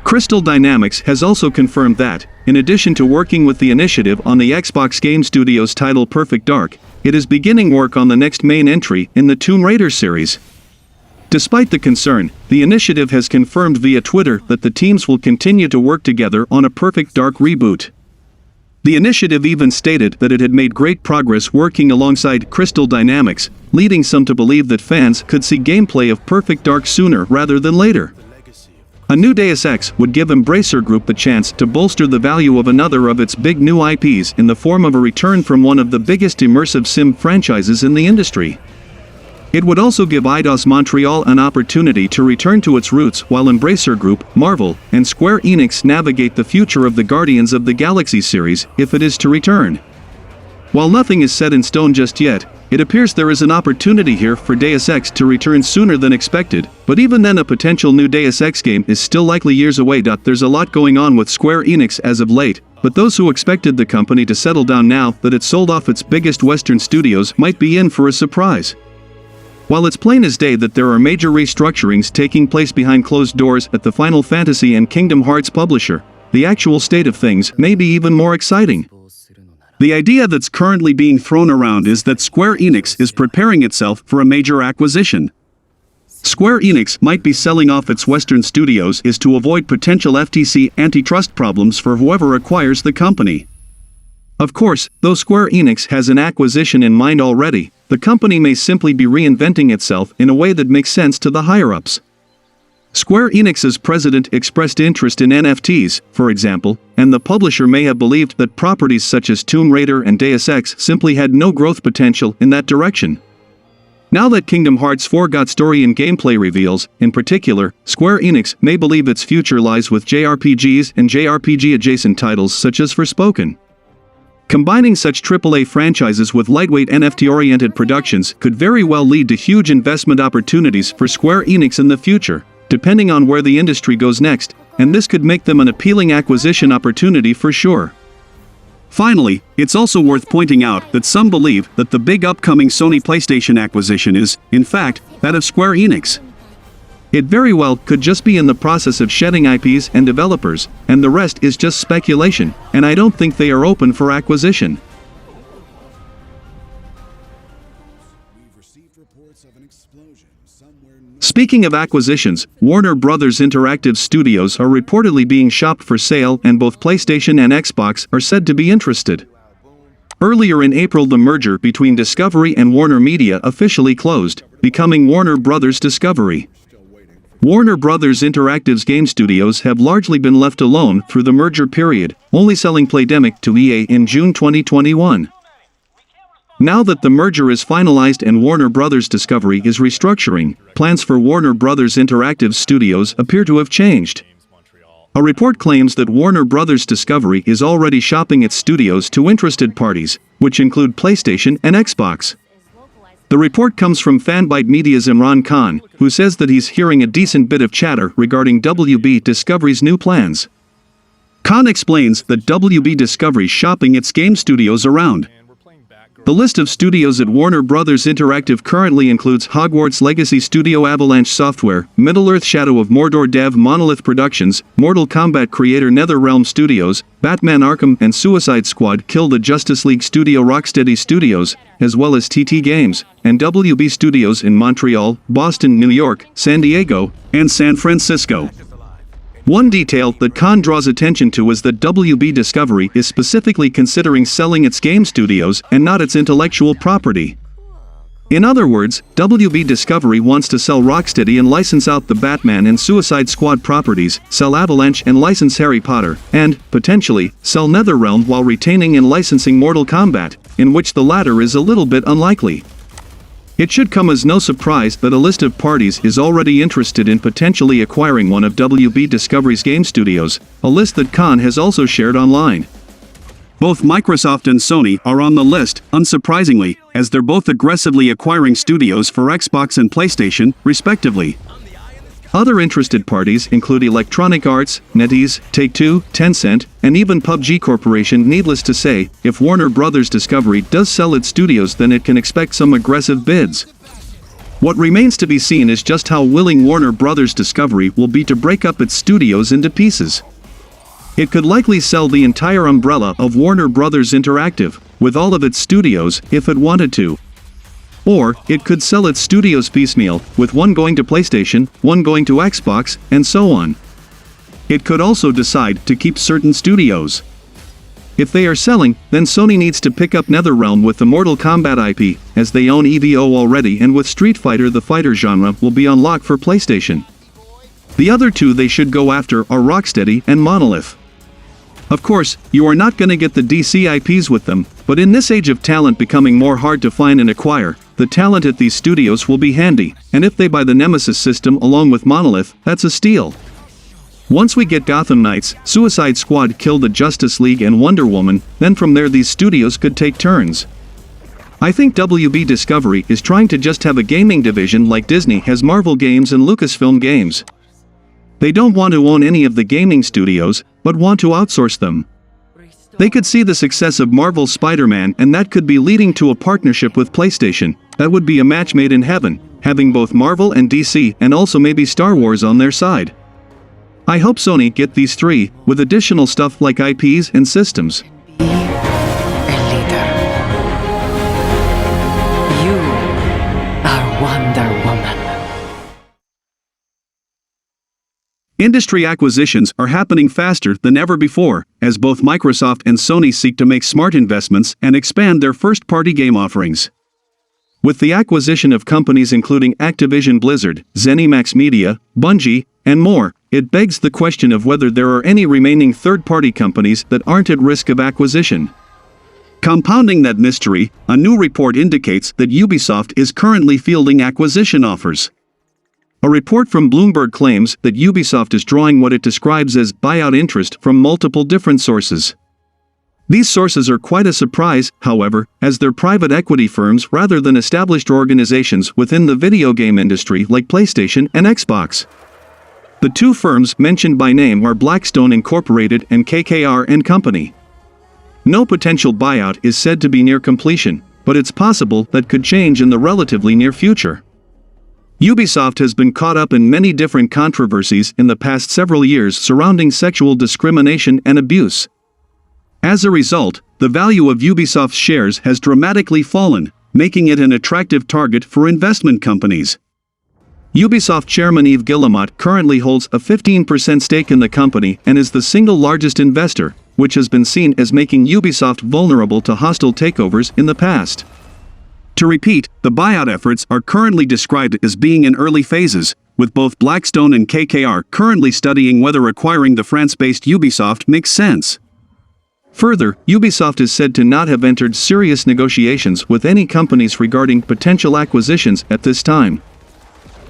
S1: Crystal Dynamics has also confirmed that, in addition to working with the initiative on the Xbox Game Studios title Perfect Dark, it is beginning work on the next main entry in the Tomb Raider series. Despite the concern, the initiative has confirmed via Twitter that the teams will continue to work together on a Perfect Dark reboot. The initiative even stated that it had made great progress working alongside Crystal Dynamics, leading some to believe that fans could see gameplay of Perfect Dark sooner rather than later. A new Deus Ex would give Embracer Group the chance to bolster the value of another of its big new IPs in the form of a return from one of the biggest immersive sim franchises in the industry. It would also give Eidos Montreal an opportunity to return to its roots while Embracer Group, Marvel, and Square Enix navigate the future of the Guardians of the Galaxy series if it is to return. While nothing is set in stone just yet, it appears there is an opportunity here for Deus Ex to return sooner than expected, but even then a potential new Deus Ex game is still likely years away. There's a lot going on with Square Enix as of late, but those who expected the company to settle down now that it sold off its biggest Western studios might be in for a surprise. While it's plain as day that there are major restructurings taking place behind closed doors at the Final Fantasy and Kingdom Hearts publisher, the actual state of things may be even more exciting. The idea that's currently being thrown around is that Square Enix is preparing itself for a major acquisition. Square Enix might be selling off its Western studios is to avoid potential FTC antitrust problems for whoever acquires the company. Of course, though Square Enix has an acquisition in mind already, the company may simply be reinventing itself in a way that makes sense to the higher-ups. Square Enix's president expressed interest in NFTs, for example, and the publisher may have believed that properties such as Tomb Raider and Deus Ex simply had no growth potential in that direction. Now that Kingdom Hearts 4 got story and gameplay reveals, in particular, Square Enix may believe its future lies with JRPGs and JRPG-adjacent titles such as Forspoken. Combining such AAA franchises with lightweight NFT-oriented productions could very well lead to huge investment opportunities for Square Enix in the future, depending on where the industry goes next, and this could make them an appealing acquisition opportunity for sure. Finally, it's also worth pointing out that some believe that the big upcoming Sony PlayStation acquisition is, in fact, that of Square Enix. It very well could just be in the process of shedding IPs and developers, and the rest is just speculation, and I don't think they are open for acquisition. Speaking of acquisitions, Warner Bros. Interactive studios are reportedly being shopped for sale, and both PlayStation and Xbox are said to be interested. Earlier in April, the merger between Discovery and Warner Media officially closed, becoming Warner Bros. Discovery. Warner Bros. Interactive's game studios have largely been left alone through the merger period, only selling Playdemic to EA in June 2021. Now that the merger is finalized and Warner Bros. Discovery is restructuring, plans for Warner Bros. Interactive studios appear to have changed. A report claims that Warner Bros. Discovery is already shopping its studios to interested parties, which include PlayStation and Xbox. The report comes from Fanbyte Media's Imran Khan, who says that he's hearing a decent bit of chatter regarding WB Discovery's new plans. Khan explains that WB Discovery's shopping its game studios around. The list of studios at Warner Bros. Interactive currently includes Hogwarts Legacy Studio, Avalanche Software, Middle-earth Shadow of Mordor Dev Monolith Productions, Mortal Kombat creator NetherRealm Studios, Batman Arkham and Suicide Squad Kill the Justice League Studio, Rocksteady Studios, as well as TT Games, and WB Studios in Montreal, Boston, New York, San Diego, and San Francisco. One detail that Khan draws attention to is that WB Discovery is specifically considering selling its game studios and not its intellectual property. In other words, WB Discovery wants to sell Rocksteady and license out the Batman and Suicide Squad properties, sell Avalanche and license Harry Potter, and, potentially, sell NetherRealm while retaining and licensing Mortal Kombat, in which the latter is a little bit unlikely. It should come as no surprise that a list of parties is already interested in potentially acquiring one of WB Discovery's game studios, a list that Khan has also shared online. Both Microsoft and Sony are on the list, unsurprisingly, as they're both aggressively acquiring studios for Xbox and PlayStation, respectively. Other interested parties include Electronic Arts, NetEase, Take-Two, Tencent, and even PUBG Corporation. Needless to say, if Warner Bros. Discovery does sell its studios, then it can expect some aggressive bids. What remains to be seen is just how willing Warner Bros. Discovery will be to break up its studios into pieces. It could likely sell the entire umbrella of Warner Bros. Interactive, with all of its studios, if it wanted to. Or, it could sell its studios piecemeal, with one going to PlayStation, one going to Xbox, and so on. It could also decide to keep certain studios. If they are selling, then Sony needs to pick up NetherRealm with the Mortal Kombat IP, as they own EVO already, and with Street Fighter the fighter genre will be on lock for PlayStation. The other two they should go after are Rocksteady and Monolith. Of course, you are not going to get the DC IPs with them, but in this age of talent becoming more hard to find and acquire, the talent at these studios will be handy, and if they buy the Nemesis system along with Monolith, that's a steal. Once we get Gotham Knights, Suicide Squad Kill the Justice League and Wonder Woman, then from there these studios could take turns. I think WB Discovery is trying to just have a gaming division like Disney has Marvel Games and Lucasfilm Games. They don't want to own any of the gaming studios, but want to outsource them. They could see the success of Marvel's Spider-Man, and that could be leading to a partnership with PlayStation. That would be a match made in heaven, having both Marvel and DC and also maybe Star Wars on their side. I hope Sony get these three, with additional stuff like IPs and systems.
S2: A leader. You are Wonder Woman.
S1: Industry acquisitions are happening faster than ever before, as both Microsoft and Sony seek to make smart investments and expand their first-party game offerings. With the acquisition of companies including Activision Blizzard, ZeniMax Media, Bungie, and more, it begs the question of whether there are any remaining third-party companies that aren't at risk of acquisition. Compounding that mystery, a new report indicates that Ubisoft is currently fielding acquisition offers. A report from Bloomberg claims that Ubisoft is drawing what it describes as buyout interest from multiple different sources. These sources are quite a surprise, however, as they're private equity firms rather than established organizations within the video game industry like PlayStation and Xbox. The two firms mentioned by name are Blackstone Incorporated and KKR & Company. No potential buyout is said to be near completion, but it's possible that could change in the relatively near future. Ubisoft has been caught up in many different controversies in the past several years surrounding sexual discrimination and abuse. As a result, the value of Ubisoft's shares has dramatically fallen, making it an attractive target for investment companies. Ubisoft chairman Yves Guillemot currently holds a 15% stake in the company and is the single largest investor, which has been seen as making Ubisoft vulnerable to hostile takeovers in the past. To repeat, the buyout efforts are currently described as being in early phases, with both Blackstone and KKR currently studying whether acquiring the France-based Ubisoft makes sense. Further, Ubisoft is said to not have entered serious negotiations with any companies regarding potential acquisitions at this time.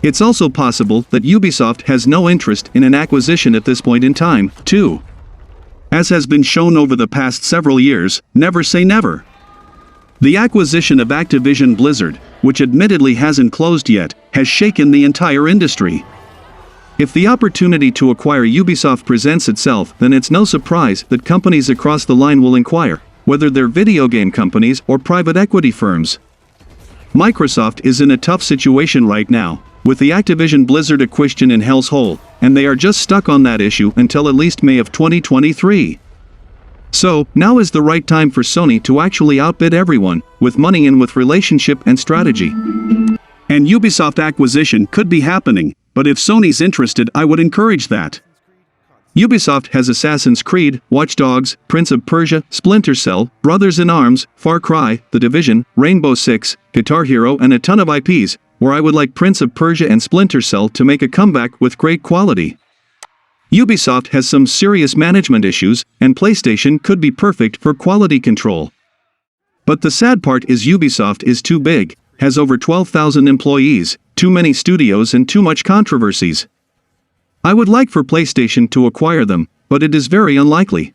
S1: It's also possible that Ubisoft has no interest in an acquisition at this point in time, too. As has been shown over the past several years, never say never. The acquisition of Activision Blizzard, which admittedly hasn't closed yet, has shaken the entire industry. If the opportunity to acquire Ubisoft presents itself, then it's no surprise that companies across the line will inquire, whether they're video game companies or private equity firms. Microsoft is in a tough situation right now, with the Activision Blizzard acquisition in Hell's Hole, and they are just stuck on that issue until at least May of 2023. So, now is the right time for Sony to actually outbid everyone, with money and with relationship and strategy. And Ubisoft acquisition could be happening, but if Sony's interested, I would encourage that. Ubisoft has Assassin's Creed, Watch Dogs, Prince of Persia, Splinter Cell, Brothers in Arms, Far Cry, The Division, Rainbow Six, Guitar Hero and a ton of IPs, where I would like Prince of Persia and Splinter Cell to make a comeback with great quality. Ubisoft has some serious management issues, and PlayStation could be perfect for quality control. But the sad part is Ubisoft is too big, has over 12,000 employees, too many studios and too much controversies. I would like for PlayStation to acquire them, but it is very unlikely.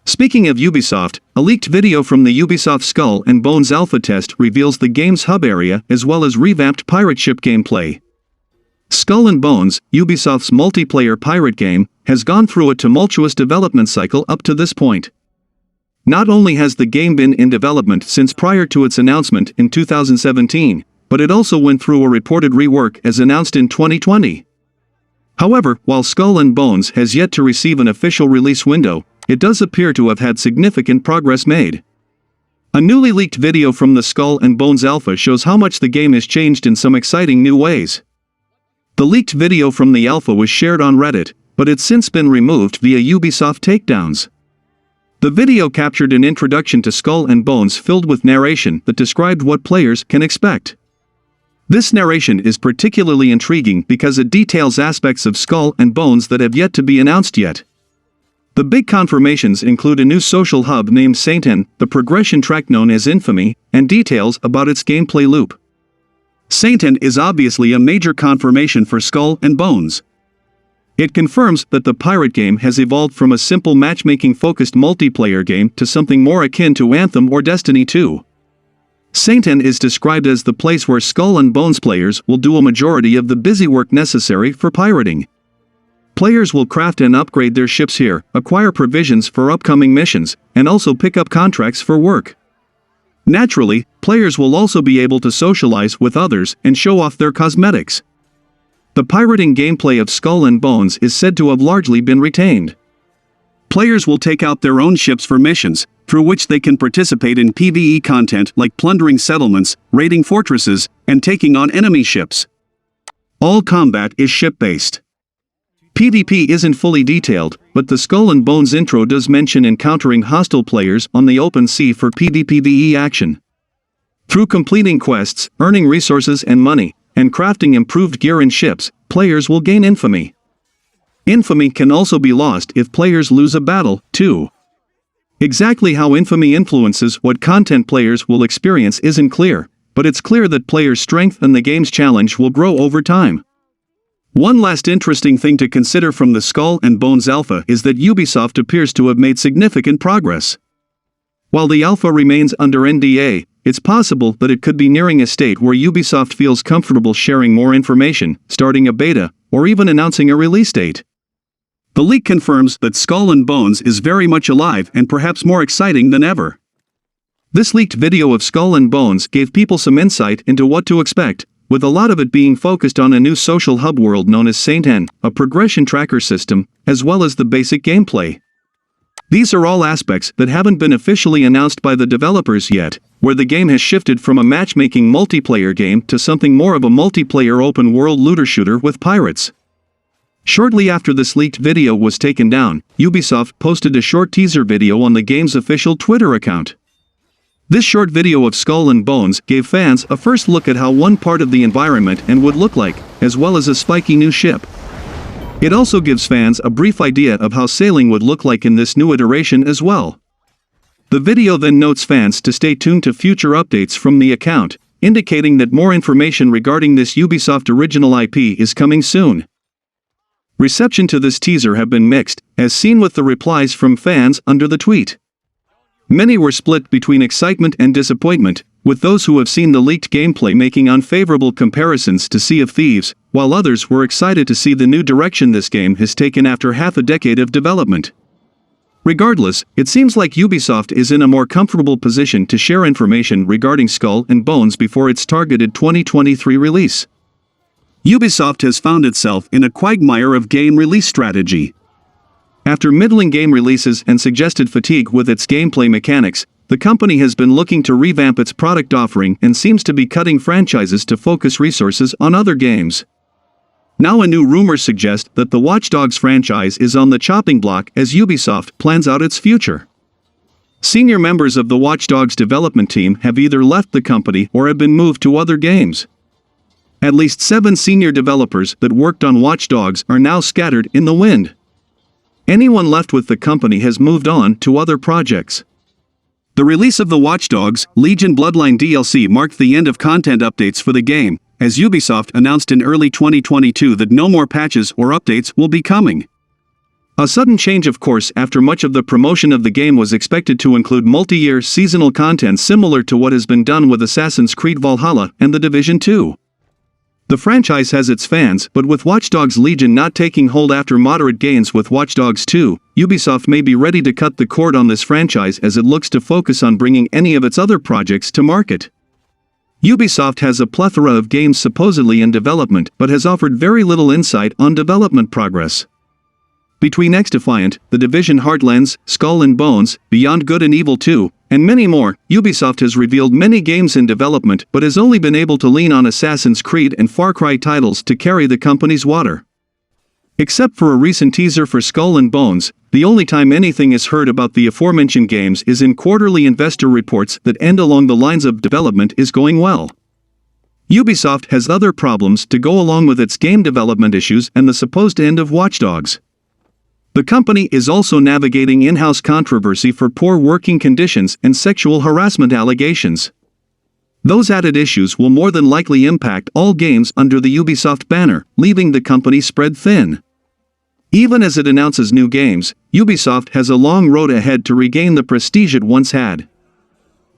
S1: Speaking of Ubisoft, a leaked video from the Ubisoft Skull and Bones alpha test reveals the game's hub area as well as revamped pirate ship gameplay. Skull and Bones, Ubisoft's multiplayer pirate game, has gone through a tumultuous development cycle up to this point. Not only has the game been in development since prior to its announcement in 2017, but it also went through a reported rework as announced in 2020. However, while Skull and Bones has yet to receive an official release window, it does appear to have had significant progress made. A newly leaked video from the Skull and Bones alpha shows how much the game has changed in some exciting new ways. The leaked video from the alpha was shared on Reddit, but it's since been removed via Ubisoft takedowns. The video captured an introduction to Skull and Bones filled with narration that described what players can expect. This narration is particularly intriguing because it details aspects of Skull and Bones that have yet to be announced yet. The big confirmations include a new social hub named Satan, the progression track known as Infamy, and details about its gameplay loop. Satan is obviously a major confirmation for Skull and Bones. It confirms that the pirate game has evolved from a simple matchmaking-focused multiplayer game to something more akin to Anthem or Destiny 2. Satan is described as the place where Skull and Bones players will do a majority of the busy work necessary for pirating. Players will craft and upgrade their ships here, acquire provisions for upcoming missions, and also pick up contracts for work. Naturally, players will also be able to socialize with others and show off their cosmetics. The pirating gameplay of Skull and Bones is said to have largely been retained. Players will take out their own ships for missions, through which they can participate in PvE content like plundering settlements, raiding fortresses, and taking on enemy ships. All combat is ship-based. PvP isn't fully detailed, but the Skull and Bones intro does mention encountering hostile players on the open sea for PvPvE action. Through completing quests, earning resources and money, and crafting improved gear and ships, players will gain infamy. Infamy can also be lost if players lose a battle, too. Exactly how infamy influences what content players will experience isn't clear, but it's clear that players' strength and the game's challenge will grow over time. One last interesting thing to consider from the Skull and Bones alpha is that Ubisoft appears to have made significant progress. While the alpha remains under NDA, it's possible that it could be nearing a state where Ubisoft feels comfortable sharing more information, starting a beta, or even announcing a release date. The leak confirms that Skull and Bones is very much alive and perhaps more exciting than ever. This leaked video of Skull and Bones gave people some insight into what to expect, with a lot of it being focused on a new social hub world known as Satan, a progression tracker system, as well as the basic gameplay. These are all aspects that haven't been officially announced by the developers yet, where the game has shifted from a matchmaking multiplayer game to something more of a multiplayer open-world looter-shooter with pirates. Shortly after this leaked video was taken down, Ubisoft posted a short teaser video on the game's official Twitter account. This short video of Skull and Bones gave fans a first look at how one part of the environment and would look like, as well as a spiky new ship. It also gives fans a brief idea of how sailing would look like in this new iteration as well. The video then notes fans to stay tuned to future updates from the account, indicating that more information regarding this Ubisoft original IP is coming soon. Reception to this teaser have been mixed, as seen with the replies from fans under the tweet. Many were split between excitement and disappointment, with those who have seen the leaked gameplay making unfavorable comparisons to Sea of Thieves, while others were excited to see the new direction this game has taken after half a decade of development. Regardless, it seems like Ubisoft is in a more comfortable position to share information regarding Skull and Bones before its targeted 2023 release. Ubisoft has found itself in a quagmire of game release strategy. After middling game releases and suggested fatigue with its gameplay mechanics, the company has been looking to revamp its product offering and seems to be cutting franchises to focus resources on other games. Now a new rumor suggests that the Watch Dogs franchise is on the chopping block as Ubisoft plans out its future. Senior members of the Watch Dogs development team have either left the company or have been moved to other games. At least 7 senior developers that worked on Watch Dogs are now scattered in the wind. Anyone left with the company has moved on to other projects. The release of the Watch Dogs Legion Bloodline DLC marked the end of content updates for the game, as Ubisoft announced in early 2022 that no more patches or updates will be coming. A sudden change of course after much of the promotion of the game was expected to include multi-year seasonal content similar to what has been done with Assassin's Creed Valhalla and The Division 2. The franchise has its fans, but with Watch Dogs Legion not taking hold after moderate gains with Watch Dogs 2, Ubisoft may be ready to cut the cord on this franchise as it looks to focus on bringing any of its other projects to market. Ubisoft has a plethora of games supposedly in development but has offered very little insight on development progress. Between XDefiant, The Division Heartlands, Skull and Bones, Beyond Good and Evil 2, and many more, Ubisoft has revealed many games in development but has only been able to lean on Assassin's Creed and Far Cry titles to carry the company's water. Except for a recent teaser for Skull and Bones, the only time anything is heard about the aforementioned games is in quarterly investor reports that end along the lines of development is going well. Ubisoft has other problems to go along with its game development issues and the supposed end of Watch Dogs. The company is also navigating in-house controversy for poor working conditions and sexual harassment allegations. Those added issues will more than likely impact all games under the Ubisoft banner, leaving the company spread thin. Even as it announces new games, Ubisoft has a long road ahead to regain the prestige it once had.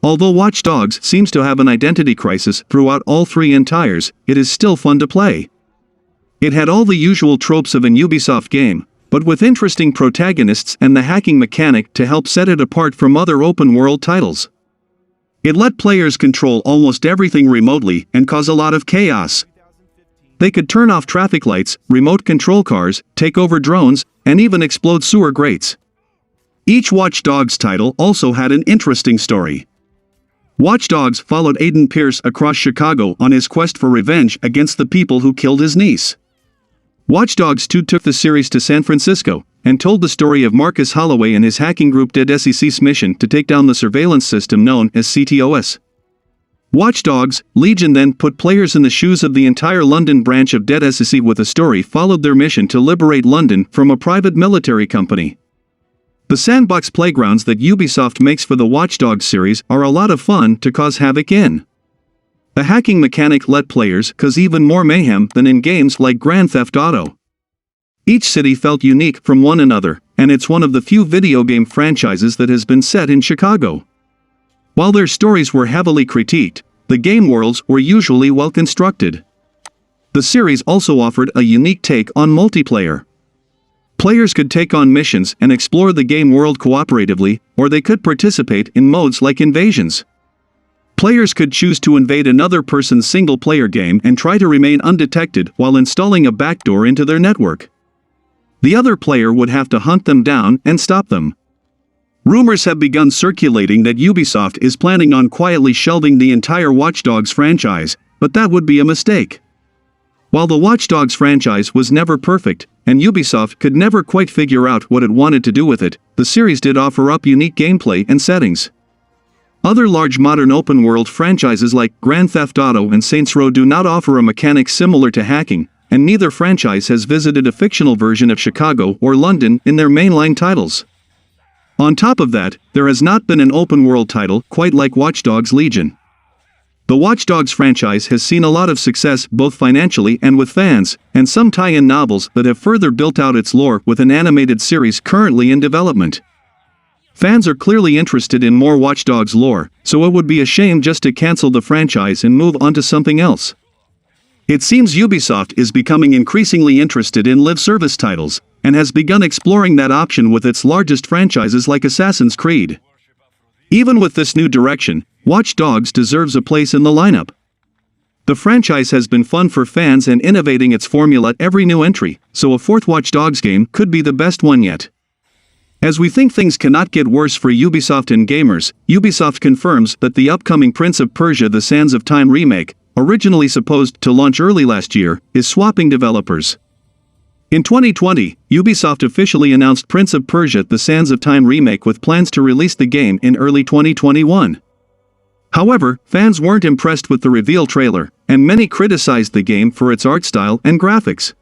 S1: Although Watch Dogs seems to have an identity crisis throughout all 3 entires, it is still fun to play. It had all the usual tropes of an Ubisoft game, but with interesting protagonists and the hacking mechanic to help set it apart from other open-world titles. It let players control almost everything remotely and cause a lot of chaos. They could turn off traffic lights, remote control cars, take over drones, and even explode sewer grates. Each Watch Dogs title also had an interesting story. Watch Dogs followed Aiden Pierce across Chicago on his quest for revenge against the people who killed his niece. Watch Dogs 2 took the series to San Francisco, and told the story of Marcus Holloway and his hacking group Dead SEC's mission to take down the surveillance system known as CTOS. Watch Dogs Legion then put players in the shoes of the entire London branch of Dead SEC with a story followed their mission to liberate London from a private military company. The sandbox playgrounds that Ubisoft makes for the Watch Dogs series are a lot of fun to cause havoc in. The hacking mechanic let players cause even more mayhem than in games like Grand Theft Auto. Each city felt unique from one another, and it's one of the few video game franchises that has been set in Chicago. While their stories were heavily critiqued, the game worlds were usually well constructed. The series also offered a unique take on multiplayer. Players could take on missions and explore the game world cooperatively, or they could participate in modes like invasions. Players could choose to invade another person's single-player game and try to remain undetected while installing a backdoor into their network. The other player would have to hunt them down and stop them. Rumors have begun circulating that Ubisoft is planning on quietly shelving the entire Watch Dogs franchise, but that would be a mistake. While the Watch Dogs franchise was never perfect, and Ubisoft could never quite figure out what it wanted to do with it, the series did offer up unique gameplay and settings. Other large modern open-world franchises like Grand Theft Auto and Saints Row do not offer a mechanic similar to hacking, and neither franchise has visited a fictional version of Chicago or London in their mainline titles. On top of that, there has not been an open-world title quite like Watch Dogs Legion. The Watch Dogs franchise has seen a lot of success both financially and with fans, and some tie-in novels that have further built out its lore with an animated series currently in development. Fans are clearly interested in more Watch Dogs lore, so it would be a shame just to cancel the franchise and move on to something else. It seems Ubisoft is becoming increasingly interested in live service titles, and has begun exploring that option with its largest franchises like Assassin's Creed. Even with this new direction, Watch Dogs deserves a place in the lineup. The franchise has been fun for fans and innovating its formula at every new entry, so a fourth Watch Dogs game could be the best one yet. As we think things cannot get worse for Ubisoft and gamers, Ubisoft confirms that the upcoming Prince of Persia: The Sands of Time remake, originally supposed to launch early last year, is swapping developers. In 2020, Ubisoft officially announced Prince of Persia: The Sands of Time remake with plans to release the game in early 2021. However, fans weren't impressed with the reveal trailer, and many criticized the game for its art style and graphics.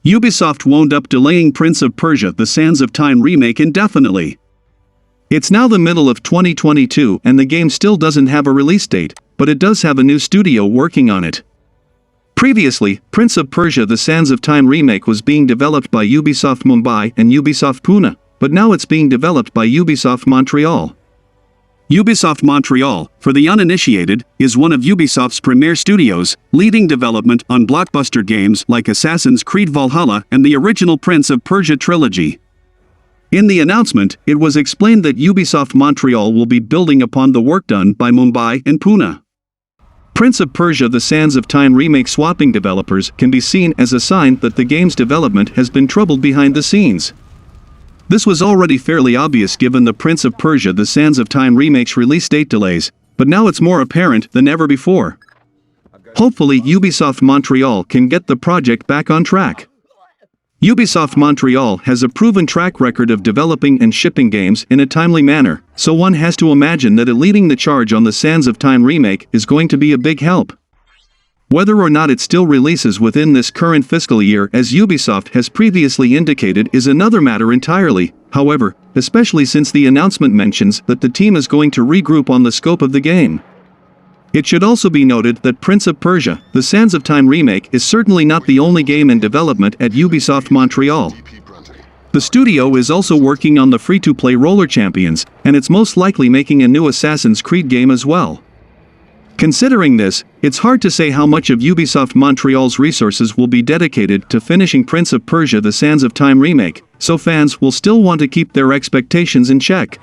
S1: Ubisoft wound up delaying Prince of Persia: The Sands of Time remake indefinitely. It's now the middle of 2022 and the game still doesn't have a release date, but it does have a new studio working on it. Previously, Prince of Persia: The Sands of Time remake was being developed by Ubisoft Mumbai and Ubisoft Pune, but now it's being developed by Ubisoft Montreal. Ubisoft Montreal, for the uninitiated, is one of Ubisoft's premier studios, leading development on blockbuster games like Assassin's Creed Valhalla and the original Prince of Persia trilogy. In the announcement, it was explained that Ubisoft Montreal will be building upon the work done by Mumbai and Pune. Prince of Persia: The Sands of Time remake swapping developers can be seen as a sign that the game's development has been troubled behind the scenes. This was already fairly obvious given the Prince of Persia: The Sands of Time remake's release date delays, but now it's more apparent than ever before. Hopefully Ubisoft Montreal can get the project back on track. Ubisoft Montreal has a proven track record of developing and shipping games in a timely manner, so one has to imagine that it leading the charge on the Sands of Time remake is going to be a big help. Whether or not it still releases within this current fiscal year as Ubisoft has previously indicated is another matter entirely, however, especially since the announcement mentions that the team is going to regroup on the scope of the game. It should also be noted that Prince of Persia: The Sands of Time remake is certainly not the only game in development at Ubisoft Montreal. The studio is also working on the free-to-play Roller Champions, and it's most likely making a new Assassin's Creed game as well. Considering this, it's hard to say how much of Ubisoft Montreal's resources will be dedicated to finishing Prince of Persia: The Sands of Time remake, so fans will still want to keep their expectations in check.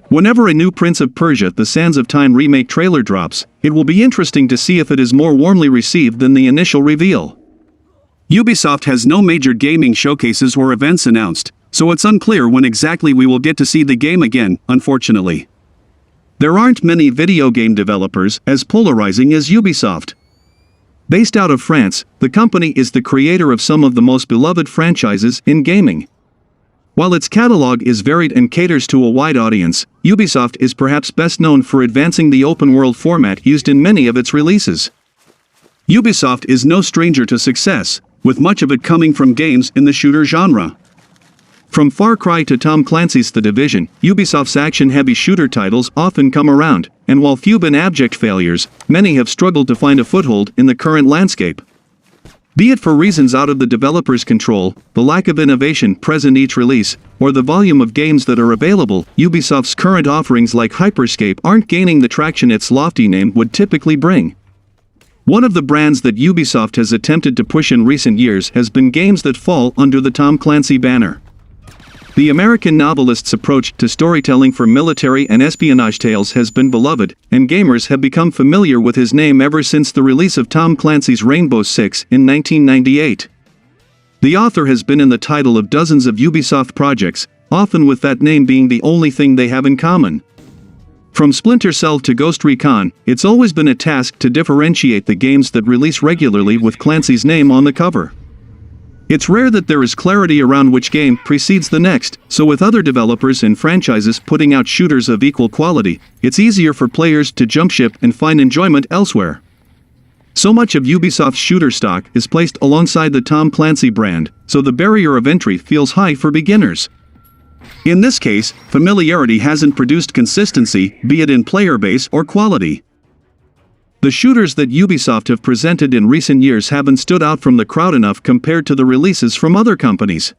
S1: Whenever a new Prince of Persia: The Sands of Time remake trailer drops, it will be interesting to see if it is more warmly received than the initial reveal. Ubisoft has no major gaming showcases or events announced, so it's unclear when exactly we will get to see the game again, unfortunately. There aren't many video game developers as polarizing as Ubisoft. Based out of France, the company is the creator of some of the most beloved franchises in gaming. While its catalog is varied and caters to a wide audience, Ubisoft is perhaps best known for advancing the open-world format used in many of its releases. Ubisoft is no stranger to success, with much of it coming from games in the shooter genre. From Far Cry to Tom Clancy's The Division, Ubisoft's action-heavy shooter titles often come around, and while few been abject failures, many have struggled to find a foothold in the current landscape. Be it for reasons out of the developer's control, the lack of innovation present each release, or the volume of games that are available, Ubisoft's current offerings like Hyperscape aren't gaining the traction its lofty name would typically bring. One of the brands that Ubisoft has attempted to push in recent years has been games that fall under the Tom Clancy banner. The American novelist's approach to storytelling for military and espionage tales has been beloved, and gamers have become familiar with his name ever since the release of Tom Clancy's Rainbow Six in 1998. The author has been in the title of dozens of Ubisoft projects, often with that name being the only thing they have in common. From Splinter Cell to Ghost Recon, it's always been a task to differentiate the games that release regularly with Clancy's name on the cover. It's rare that there is clarity around which game precedes the next, so with other developers and franchises putting out shooters of equal quality, it's easier for players to jump ship and find enjoyment elsewhere. So much of Ubisoft's shooter stock is placed alongside the Tom Clancy brand, so the barrier of entry feels high for beginners. In this case, familiarity hasn't produced consistency, be it in player base or quality. The shooters that Ubisoft have presented in recent years haven't stood out from the crowd enough compared to the releases from other companies.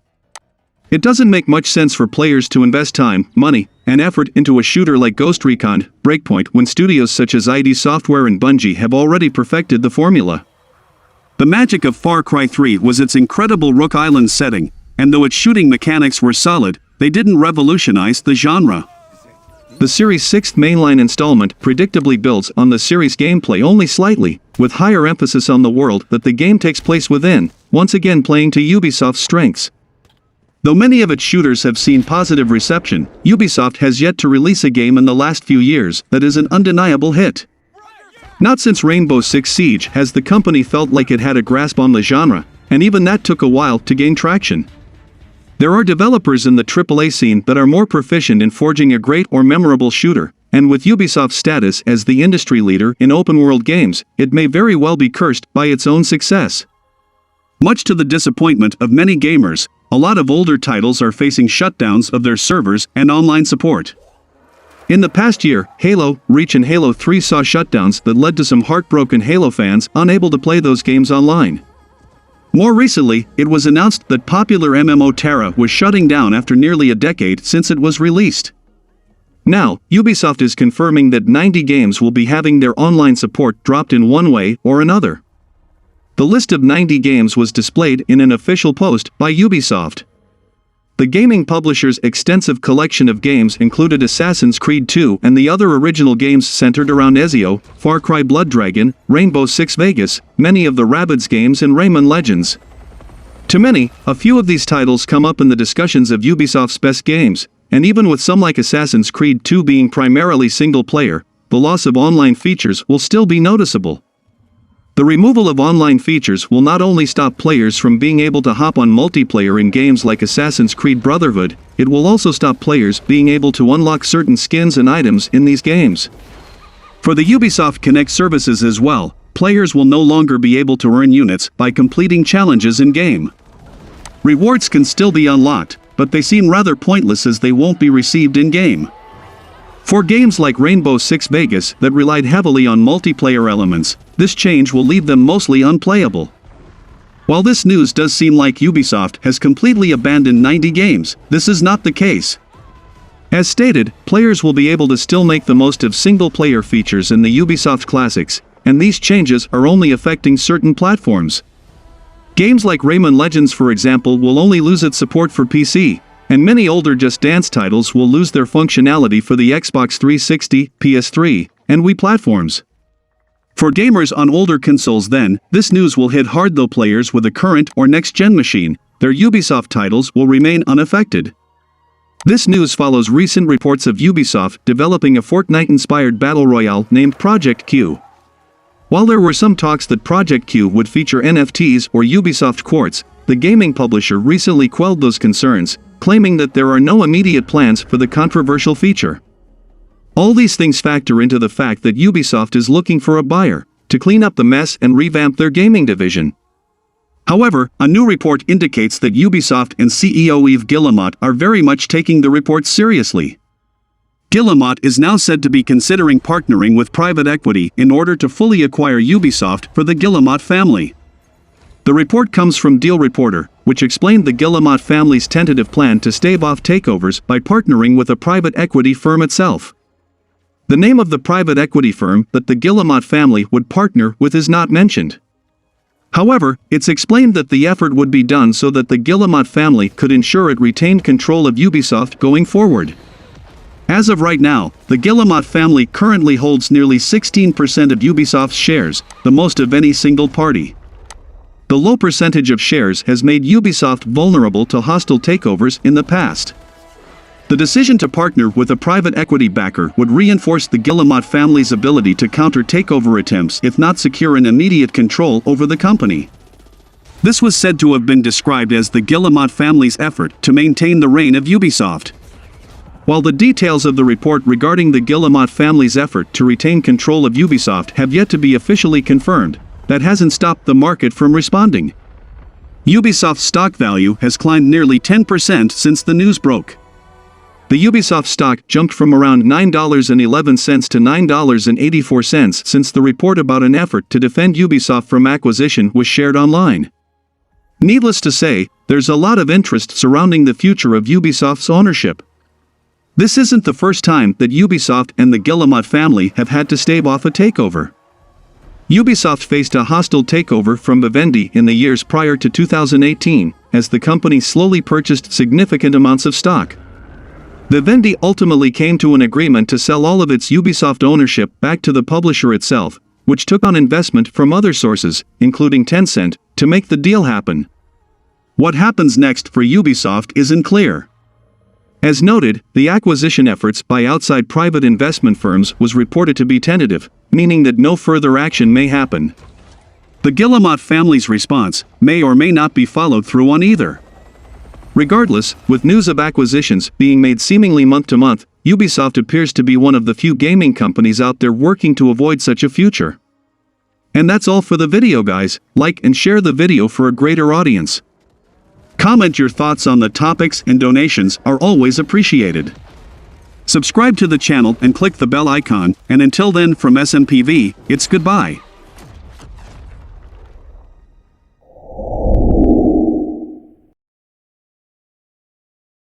S1: It doesn't make much sense for players to invest time, money, and effort into a shooter like Ghost Recon, Breakpoint when studios such as ID Software and Bungie have already perfected the formula. The magic of Far Cry 3 was its incredible Rook Island setting, and though its shooting mechanics were solid, they didn't revolutionize the genre. The series' sixth mainline installment predictably builds on the series' gameplay only slightly, with higher emphasis on the world that the game takes place within, once again playing to Ubisoft's strengths. Though many of its shooters have seen positive reception, Ubisoft has yet to release a game in the last few years that is an undeniable hit. Not since Rainbow Six Siege has the company felt like it had a grasp on the genre, and even that took a while to gain traction. There are developers in the AAA scene that are more proficient in forging a great or memorable shooter, and with Ubisoft's status as the industry leader in open-world games, it may very well be cursed by its own success. Much to the disappointment of many gamers, a lot of older titles are facing shutdowns of their servers and online support. In the past year, Halo, Reach and Halo 3 saw shutdowns that led to some heartbroken Halo fans unable to play those games online. More recently, it was announced that popular MMO Terra was shutting down after nearly a decade since it was released. Now, Ubisoft is confirming that 90 games will be having their online support dropped in one way or another. The list of 90 games was displayed in an official post by Ubisoft. The gaming publisher's extensive collection of games included Assassin's Creed 2 and the other original games centered around Ezio, Far Cry Blood Dragon, Rainbow Six Vegas, many of the Rabbids games and Rayman Legends. To many, a few of these titles come up in the discussions of Ubisoft's best games, and even with some like Assassin's Creed 2 being primarily single-player, the loss of online features will still be noticeable. The removal of online features will not only stop players from being able to hop on multiplayer in games like Assassin's Creed Brotherhood, it will also stop players being able to unlock certain skins and items in these games. For the Ubisoft Connect services as well, players will no longer be able to earn units by completing challenges in-game. Rewards can still be unlocked, but they seem rather pointless as they won't be received in-game. For games like Rainbow Six Vegas that relied heavily on multiplayer elements, this change will leave them mostly unplayable. While this news does seem like Ubisoft has completely abandoned 90 games, this is not the case. As stated, players will be able to still make the most of single-player features in the Ubisoft classics, and these changes are only affecting certain platforms. Games like Rayman Legends, for example, will only lose its support for PC, and many older Just Dance titles will lose their functionality for the Xbox 360, PS3, and Wii platforms. For gamers on older consoles then, this news will hit hard, though players with a current or next-gen machine, their Ubisoft titles will remain unaffected. This news follows recent reports of Ubisoft developing a Fortnite-inspired battle royale named Project Q. While there were some talks that Project Q would feature NFTs or Ubisoft Quartz, the gaming publisher recently quelled those concerns, claiming that there are no immediate plans for the controversial feature. All these things factor into the fact that Ubisoft is looking for a buyer to clean up the mess and revamp their gaming division. However, a new report indicates that Ubisoft and CEO Yves Guillemot are very much taking the reports seriously. Guillemot is now said to be considering partnering with private equity in order to fully acquire Ubisoft for the Guillemot family. The report comes from Deal Reporter, which explained the Guillemot family's tentative plan to stave off takeovers by partnering with a private equity firm itself. The name of the private equity firm that the Guillemot family would partner with is not mentioned. However, it's explained that the effort would be done so that the Guillemot family could ensure it retained control of Ubisoft going forward. As of right now, the Guillemot family currently holds nearly 16% of Ubisoft's shares, the most of any single party. The low percentage of shares has made Ubisoft vulnerable to hostile takeovers in the past. The decision to partner with a private equity backer would reinforce the Guillemot family's ability to counter takeover attempts if not secure an immediate control over the company. This was said to have been described as the Guillemot family's effort to maintain the reign of Ubisoft. While the details of the report regarding the Guillemot family's effort to retain control of Ubisoft have yet to be officially confirmed, that hasn't stopped the market from responding. Ubisoft's stock value has climbed nearly 10% since the news broke. The Ubisoft stock jumped from around $9.11 to $9.84 since the report about an effort to defend Ubisoft from acquisition was shared online. Needless to say, there's a lot of interest surrounding the future of Ubisoft's ownership. This isn't the first time that Ubisoft and the Guillemot family have had to stave off a takeover. Ubisoft faced a hostile takeover from Vivendi in the years prior to 2018, as the company slowly purchased significant amounts of stock. Vivendi ultimately came to an agreement to sell all of its Ubisoft ownership back to the publisher itself, which took on investment from other sources, including Tencent, to make the deal happen. What happens next for Ubisoft isn't clear. As noted, the acquisition efforts by outside private investment firms was reported to be tentative, meaning that no further action may happen. The Guillemot family's response may or may not be followed through on either. Regardless, with news of acquisitions being made seemingly month to month, Ubisoft appears to be one of the few gaming companies out there working to avoid such a future. And that's all for the video, guys. Like and share the video for a greater audience. Comment your thoughts on the topics, and donations are always appreciated. Subscribe to the channel and click the bell icon, and until then, from SMPV, it's goodbye.